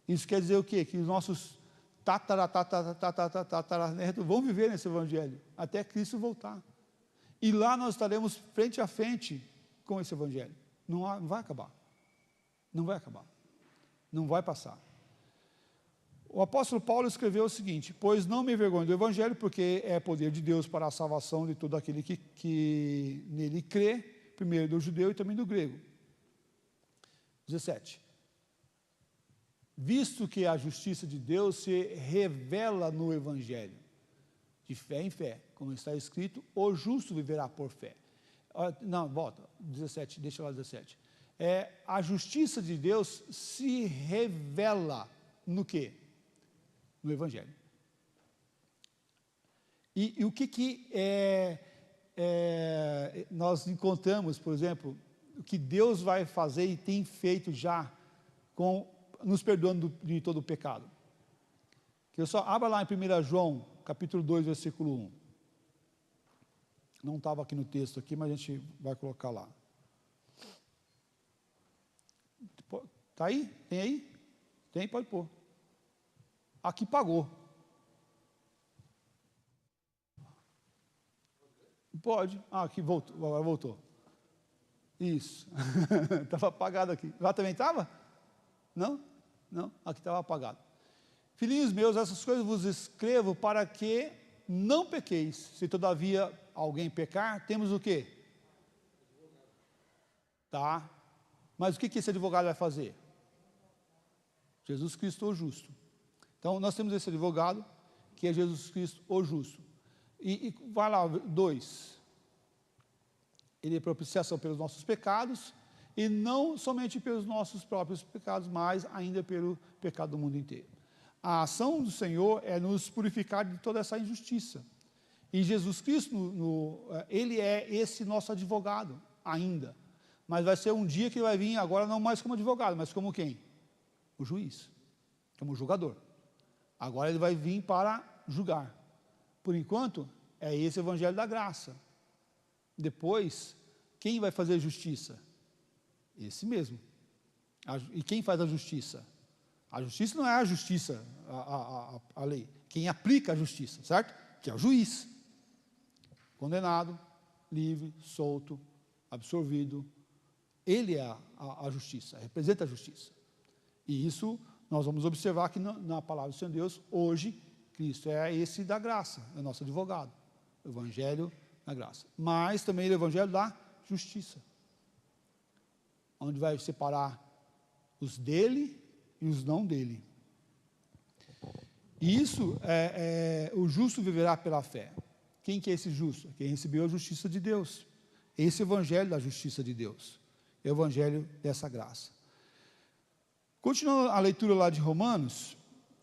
Isso quer dizer o quê? Que os nossos tataranetos vão viver nesse evangelho, até Cristo voltar. E lá nós estaremos frente a frente com esse evangelho. Não vai acabar. Não vai acabar. Não vai passar. O apóstolo Paulo escreveu o seguinte: pois não me envergonho do evangelho, porque é poder de Deus para a salvação de todo aquele que nele crê, primeiro do judeu e também do grego. 17. Visto que a justiça de Deus se revela no evangelho, de fé em fé, como está escrito, o justo viverá por fé. Não, volta, 17, deixa lá 17. A justiça de Deus se revela no quê? No evangelho. E o que nós encontramos, por exemplo, o que Deus vai fazer e tem feito já, nos perdoando de todo o pecado. Que eu só abra lá em 1 João, capítulo 2, versículo 1. Não estava aqui no texto aqui, mas a gente vai colocar lá. Está aí? Tem aí? Tem, pode pôr. Aqui pagou. Pode. Ah, aqui voltou, agora voltou. Isso. Estava apagado aqui. Lá também estava? Não? Não, aqui estava apagado. Filhinhos meus, essas coisas vos escrevo para que não pequeis. Se todavia alguém pecar, temos o quê? Tá. Mas o que esse advogado vai fazer? Jesus Cristo, o justo. Então, nós temos esse advogado, que é Jesus Cristo, o justo. E vai lá, 2. Ele é propiciação pelos nossos pecados, e não somente pelos nossos próprios pecados, mas ainda pelo pecado do mundo inteiro. A ação do Senhor é nos purificar de toda essa injustiça. E Jesus Cristo, Ele é esse nosso advogado, ainda. Mas vai ser um dia que ele vai vir, agora não mais como advogado, mas como quem? O juiz, como julgador. Agora ele vai vir para julgar. Por enquanto, é esse evangelho da graça. Depois, quem vai fazer justiça? Esse mesmo. E quem faz a justiça? A justiça não é a justiça, a lei. Quem aplica a justiça, certo? Que é o juiz. Condenado, livre, solto, absorvido. Ele é a justiça, representa a justiça. E isso nós vamos observar aqui na palavra do Senhor Deus, hoje, Cristo é esse da graça, é o nosso advogado. O evangelho da graça. Mas também o evangelho da justiça. Onde vai separar os dele e os não dele. E isso, o justo viverá pela fé. Quem que é esse justo? Quem recebeu a justiça de Deus. Esse evangelho da justiça de Deus. É o evangelho dessa graça. Continuando a leitura lá de Romanos,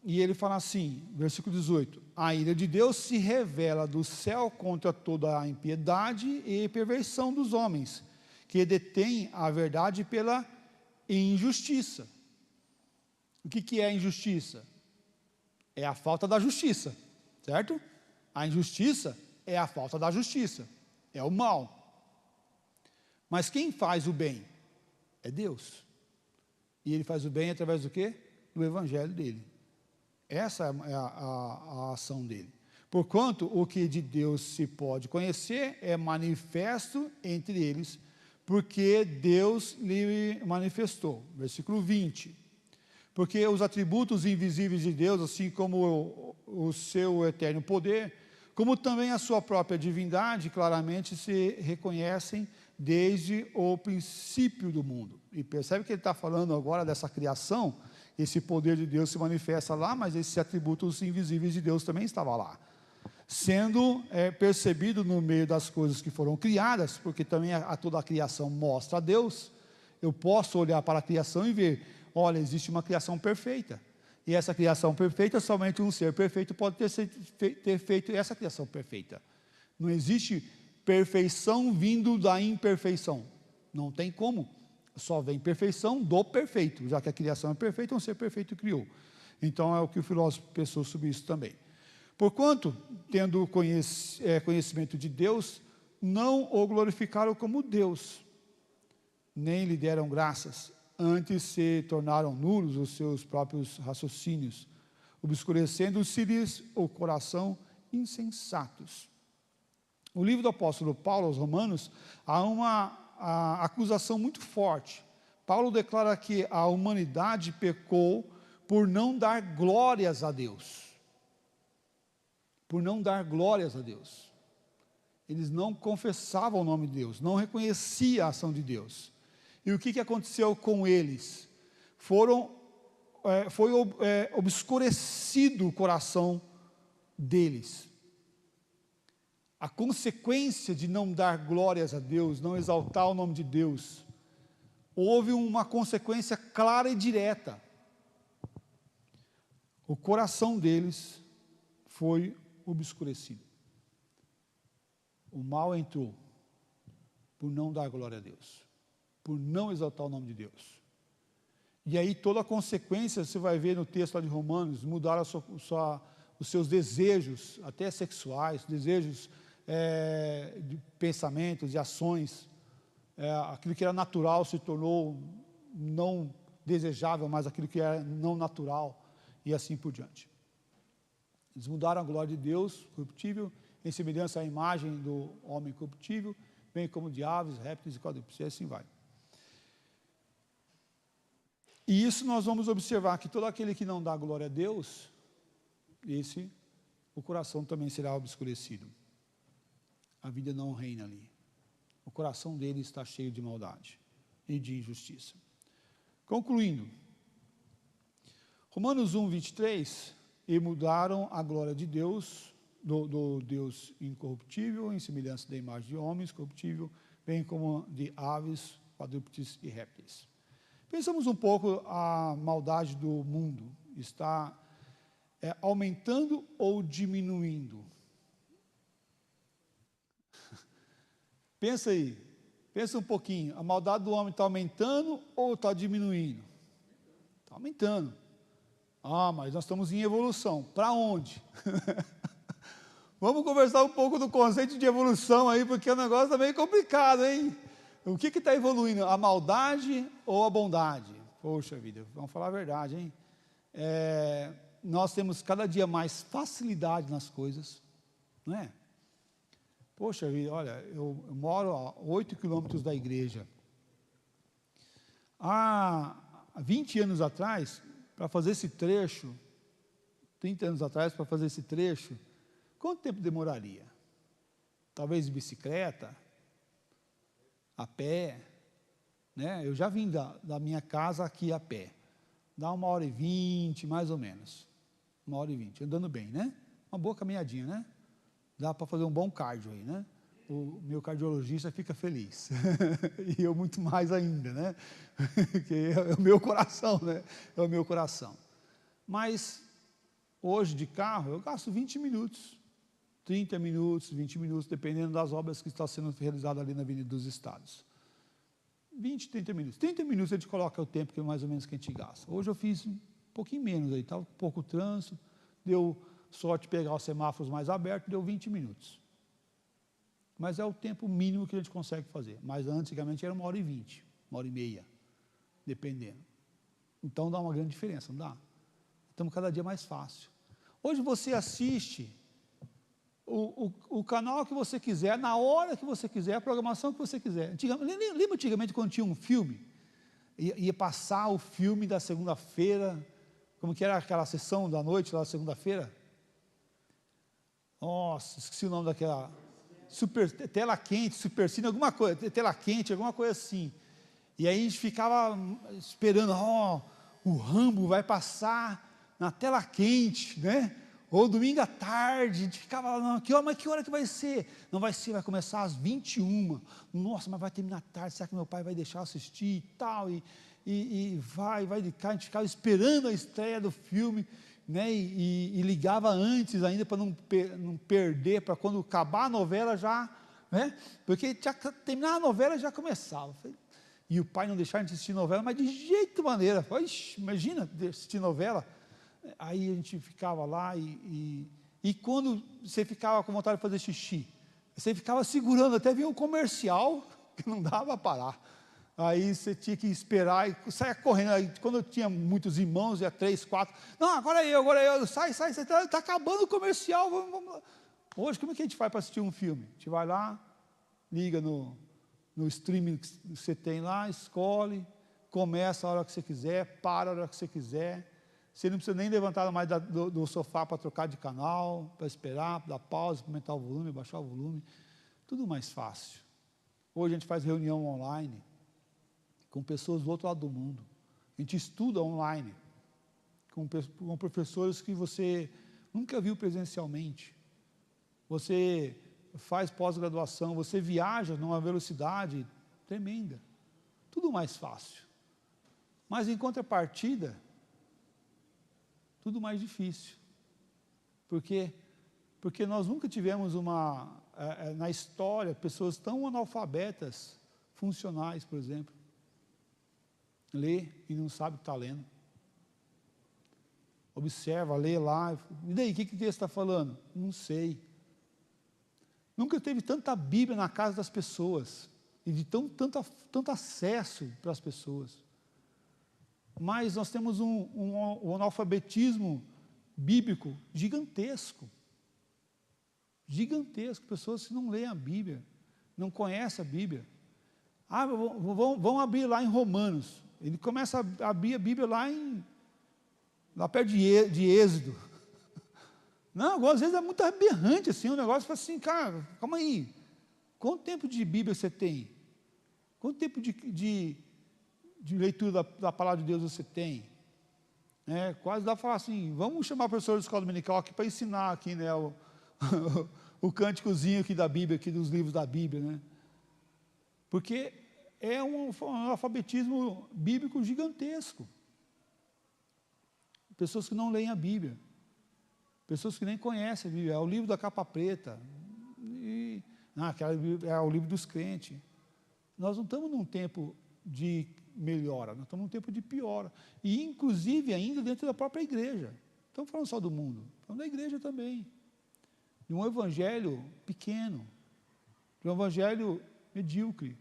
e ele fala assim, versículo 18, a ira de Deus se revela do céu contra toda a impiedade e perversão dos homens, que detêm a verdade pela injustiça. O que é injustiça? É a falta da justiça, certo? A injustiça é a falta da justiça, é o mal. Mas quem faz o bem? É Deus. E Ele faz o bem através do quê? Do evangelho dEle. Essa é a ação dEle. Porquanto o que de Deus se pode conhecer é manifesto entre eles, porque Deus lhe manifestou. Versículo 20. Porque os atributos invisíveis de Deus, assim como o seu eterno poder, como também a sua própria divindade, claramente se reconhecem desde o princípio do mundo. E percebe que ele está falando agora dessa criação, esse poder de Deus se manifesta lá, mas esses atributos invisíveis de Deus também estavam lá. Sendo percebido no meio das coisas que foram criadas, porque também toda a criação mostra a Deus. Eu posso olhar para a criação e ver, olha, existe uma criação perfeita. E essa criação perfeita, somente um ser perfeito pode ter feito essa criação perfeita. Não existe perfeição vindo da imperfeição. Não tem como. Só vem perfeição do perfeito. Já que a criação é perfeita, um ser perfeito criou. Então é o que o filósofo pensou sobre isso também. Porquanto, tendo conhecimento de Deus, não o glorificaram como Deus, nem lhe deram graças, antes se tornaram nulos os seus próprios raciocínios, obscurecendo-se-lhes o coração insensatos. No livro do apóstolo Paulo aos Romanos, há uma acusação muito forte. Paulo declara que a humanidade pecou por não dar glórias a Deus. Por não dar glórias a Deus. Eles não confessavam o nome de Deus, não reconheciam a ação de Deus. E o que aconteceu com eles? Foi obscurecido o coração deles. A consequência de não dar glórias a Deus, não exaltar o nome de Deus, houve uma consequência clara e direta. O coração deles foi obscurecido. O mal entrou por não dar glória a Deus, por não exaltar o nome de Deus. E aí toda a consequência, você vai ver no texto lá de Romanos, mudaram os seus desejos, até sexuais, desejos de pensamentos, de ações. Aquilo que era natural se tornou não desejável, mas aquilo que era não natural, e assim por diante. Eles mudaram a glória de Deus, corruptível, em semelhança à imagem do homem corruptível, bem como de aves, répteis e quadrúpedes, e assim vai. E isso nós vamos observar que todo aquele que não dá glória a Deus, o coração também será obscurecido. A vida não reina ali. O coração dele está cheio de maldade e de injustiça. Concluindo, Romanos 1, 23, e mudaram a glória de Deus, do Deus incorruptível, em semelhança da imagem de homens, corruptível, bem como de aves, quadrúpedes e répteis. Pensamos um pouco a maldade do mundo, está aumentando ou diminuindo? Pensa aí, pensa um pouquinho, a maldade do homem está aumentando ou está diminuindo? Está aumentando. Ah, mas nós estamos em evolução, para onde? Vamos conversar um pouco do conceito de evolução aí, porque o negócio está meio complicado, hein? O que está evoluindo? A maldade ou a bondade? Poxa vida, vamos falar a verdade, hein? Nós temos cada dia mais facilidade nas coisas, não é? Poxa vida, olha, eu moro a 8 quilômetros da igreja. Há 20 anos atrás, para fazer esse trecho, 30 anos atrás, para fazer esse trecho, quanto tempo demoraria? Talvez de bicicleta, a pé, né? Eu já vim da minha casa aqui a pé. Dá 1h20, mais ou menos. 1h20, andando bem, né? Uma boa caminhadinha, né? Dá para fazer um bom cardio aí, né? O meu cardiologista fica feliz. E eu muito mais ainda, né? Porque é o meu coração, né? É o meu coração. Mas, hoje de carro, eu gasto 20 minutos. 30 minutos, 20 minutos, dependendo das obras que estão sendo realizadas ali na Avenida dos Estados. 20, 30 minutos. 30 minutos a gente coloca o tempo que é mais ou menos que a gente gasta. Hoje eu fiz um pouquinho menos aí, estava pouco trânsito, deu sorte de pegar os semáforos mais abertos, deu 20 minutos. Mas é o tempo mínimo que a gente consegue fazer. Mas antigamente era 1h20, 1h30, dependendo. Então dá uma grande diferença, não dá? Estamos cada dia mais fácil. Hoje você assiste o canal que você quiser, na hora que você quiser, a programação que você quiser. Lembra antigamente quando tinha um filme? Ia passar o filme da segunda-feira, como que era aquela sessão da noite, lá segunda-feira? Nossa, esqueci o nome daquela... Tela quente, Supercine, alguma coisa, tela quente, alguma coisa assim. E aí a gente ficava esperando, o Rambo vai passar na tela quente, né? Ou domingo à tarde, a gente ficava lá, mas que hora que vai ser? Não vai ser, vai começar às 21h. Nossa, mas vai terminar tarde, será que meu pai vai deixar eu assistir e tal? E vai de cá, a gente ficava esperando a estreia do filme, né? E ligava antes ainda para não perder, para quando acabar a novela já, né? Porque tinha que terminar a novela e já começava. E o pai não deixava a gente assistir novela, mas de jeito maneira. Imagina assistir novela. Aí a gente ficava lá e quando você ficava com vontade de fazer xixi, você ficava segurando, até vinha um comercial que não dava para parar. Aí você tinha que esperar e saia correndo. Aí, quando eu tinha muitos irmãos, ia 3, 4, não, agora eu, sai, você está acabando o comercial, vamos lá. Hoje, como é que a gente faz para assistir um filme? A gente vai lá, liga no streaming que você tem lá, escolhe, começa a hora que você quiser, para a hora que você quiser. Você não precisa nem levantar mais do sofá para trocar de canal, para esperar, dar pausa, aumentar o volume, baixar o volume. Tudo mais fácil. Hoje a gente faz reunião online com pessoas do outro lado do mundo. A gente estuda online com professores que você nunca viu presencialmente. Você faz pós-graduação, você viaja numa velocidade tremenda. Tudo mais fácil. Mas em contrapartida, tudo mais difícil. Por quê? Porque nós nunca tivemos na história, pessoas tão analfabetas, funcionais, por exemplo. Lê e não sabe o que está lendo. Observa, lê lá, e daí, o que o texto está falando? Não sei. Nunca teve tanta Bíblia na casa das pessoas, e de tanto acesso para as pessoas. Mas nós temos um analfabetismo bíblico gigantesco. gigantesco, pessoas que não leem a Bíblia, não conhecem a Bíblia. Ah, vão abrir lá em Romanos. Ele começa a abrir a Bíblia lá perto de Êxodo. Não, às vezes é muito aberrante, assim, um negócio, fala assim, cara, calma aí, quanto tempo de Bíblia você tem? Quanto tempo de leitura da palavra de Deus você tem? Quase dá para falar assim, vamos chamar o professor de escola dominical aqui para ensinar aqui, né, o cânticozinho aqui da Bíblia, aqui dos livros da Bíblia, né? Porque é um alfabetismo bíblico gigantesco. Pessoas que não leem a Bíblia. Pessoas que nem conhecem a Bíblia. É o livro da capa preta. É o livro dos crentes. Nós não estamos num tempo de melhora, nós estamos num tempo de piora. E, inclusive, ainda dentro da própria igreja. Não estamos falando só do mundo, estamos da igreja também. De um evangelho pequeno, de um evangelho medíocre,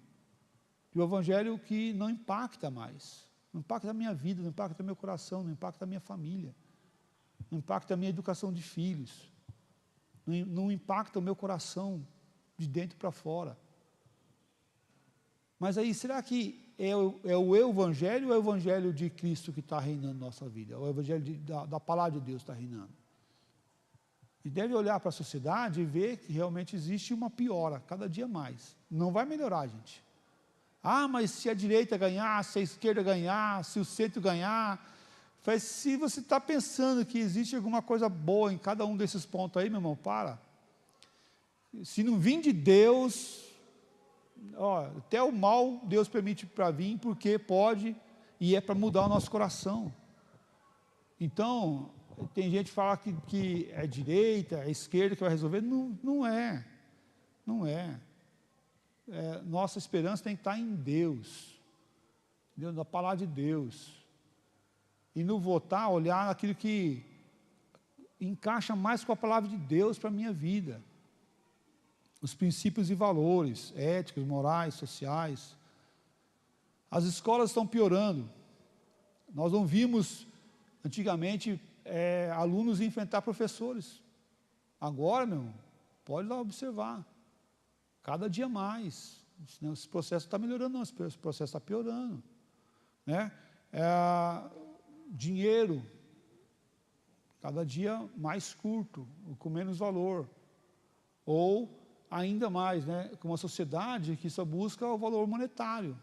de um evangelho que não impacta mais. Não impacta a minha vida, não impacta meu coração, não impacta a minha família, não impacta a minha educação de filhos, não impacta o meu coração de dentro para fora. Mas aí, será que é o evangelho ou é o evangelho de Cristo que está reinando na nossa vida? O evangelho da palavra de Deus está reinando? E deve olhar para a sociedade e ver que realmente existe uma piora, cada dia mais. Não vai melhorar, gente. Ah, mas se a direita ganhar, se a esquerda ganhar, se o centro ganhar, se você está pensando que existe alguma coisa boa em cada um desses pontos aí, meu irmão, para. Se não vir de Deus, até o mal Deus permite para vir, porque pode, e é para mudar o nosso coração. Então, tem gente que fala que é direita, é esquerda que vai resolver. Não é. Nossa esperança tem que estar em Deus, na palavra de Deus. E no votar, olhar aquilo que encaixa mais com a palavra de Deus para a minha vida. Os princípios e valores, éticos, morais, sociais. As escolas estão piorando. Nós não vimos, antigamente, alunos enfrentar professores. Agora, meu irmão, pode lá observar. Cada dia mais. Esse processo está melhorando, não, esse processo está piorando. Né? Dinheiro, cada dia mais curto, com menos valor. Ou, ainda mais, né, com uma sociedade que só busca o valor monetário.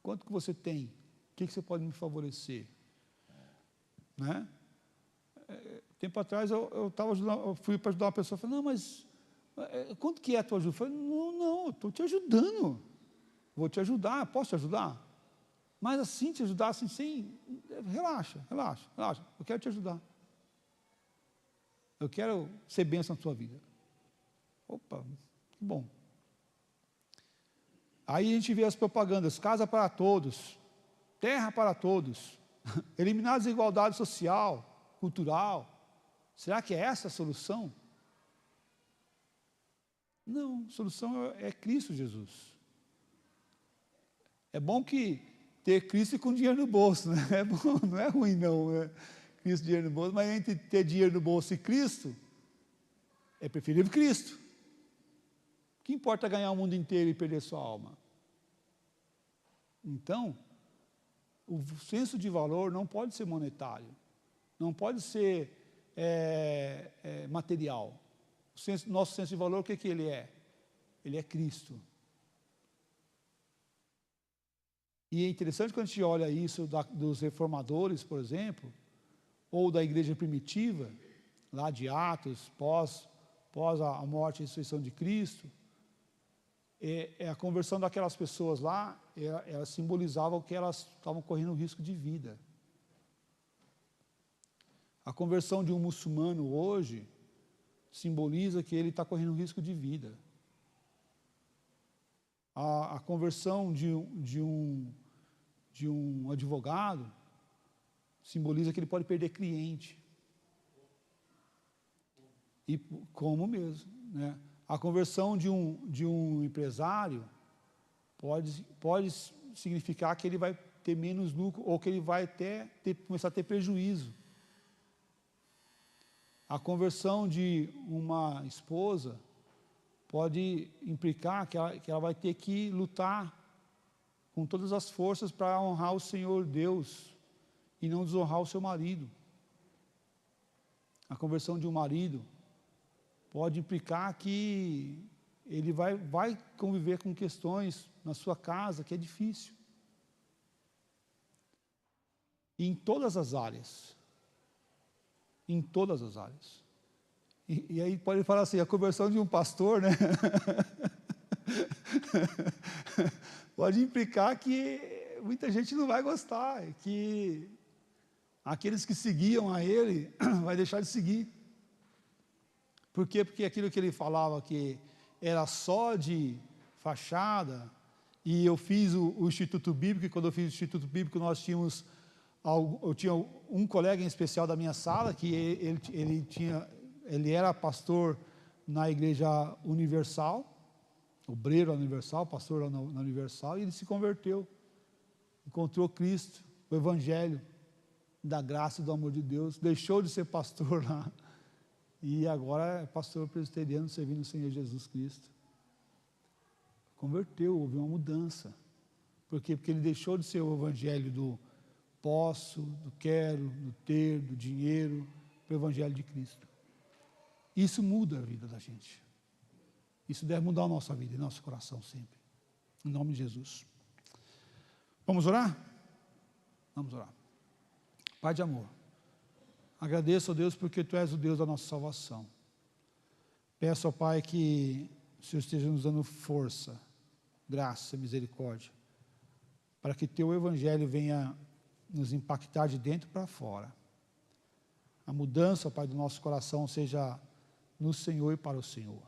Quanto que você tem? O que você pode me favorecer? Né? Tempo atrás eu fui para ajudar uma pessoa, falei, não, mas quanto que é a tua ajuda? Eu falei, não, estou te ajudando, vou te ajudar, posso te ajudar? Mas assim, te ajudar, assim, sem, relaxa, eu quero te ajudar, eu quero ser bênção na tua vida. Opa, que bom. Aí a gente vê as propagandas, casa para todos, terra para todos, eliminar a desigualdade social, cultural. Será que é essa a solução? Não, a solução é Cristo Jesus. É bom que ter Cristo com dinheiro no bolso, né? É bom, não é ruim não, né? Cristo dinheiro no bolso, mas entre ter dinheiro no bolso e Cristo, é preferível Cristo. O que importa ganhar o mundo inteiro e perder sua alma? Então, o senso de valor não pode ser monetário, não pode ser material. Nosso senso de valor, o que ele é? Ele é Cristo. E é interessante quando a gente olha isso dos reformadores, por exemplo, ou da igreja primitiva, lá de Atos, pós a morte e a ressurreição de Cristo, a conversão daquelas pessoas lá, ela simbolizava que elas estavam correndo risco de vida. A conversão de um muçulmano hoje simboliza que ele está correndo risco de vida. A conversão de um advogado simboliza que ele pode perder cliente. E como mesmo, né? A conversão de um empresário pode significar que ele vai ter menos lucro ou que ele vai até começar a ter prejuízo. A conversão de uma esposa pode implicar que ela vai ter que lutar com todas as forças para honrar o Senhor Deus e não desonrar o seu marido. A conversão de um marido pode implicar que ele vai conviver com questões na sua casa que é difícil. E em todas as áreas. Em todas as áreas. E aí pode falar assim, a conversão de um pastor, né? Pode implicar que muita gente não vai gostar, que aqueles que seguiam a ele vai deixar de seguir. Por quê? Porque aquilo que ele falava que era só de fachada, e eu fiz o Instituto Bíblico, e quando eu fiz o Instituto Bíblico nós tínhamos, eu tinha um colega em especial da minha sala, que ele era pastor na Igreja Universal, obreiro Universal, pastor na Universal, e ele se converteu, encontrou Cristo, o Evangelho da graça e do amor de Deus, deixou de ser pastor lá, e agora é pastor presbiteriano servindo o Senhor Jesus Cristo. Converteu, houve uma mudança. Por quê? Porque ele deixou de ser o evangelho do posso, do quero, do ter, do dinheiro, para o evangelho de Cristo. Isso muda a vida da gente. Isso deve mudar a nossa vida e nosso coração sempre. Em nome de Jesus. Vamos orar? Vamos orar. Pai de amor, agradeço a Deus porque Tu és o Deus da nossa salvação. Peço ao Pai que o Senhor esteja nos dando força, graça, misericórdia, para que Teu Evangelho venha nos impactar de dentro para fora. A mudança, Pai, do nosso coração seja no Senhor e para o Senhor.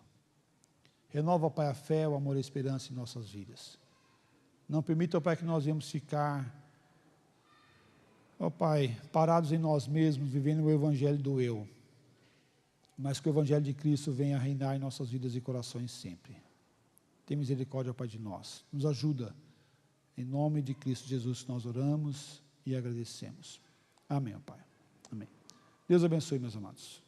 Renova, Pai, a fé, o amor e a esperança em nossas vidas. Não permita, Pai, que nós venhamos ficar, ó Pai, parados em nós mesmos, vivendo o Evangelho do eu, mas que o Evangelho de Cristo venha reinar em nossas vidas e corações sempre. Tem misericórdia, Pai, de nós. Nos ajuda. Em nome de Cristo Jesus nós oramos e agradecemos. Amém, ó Pai. Amém. Deus abençoe, meus amados.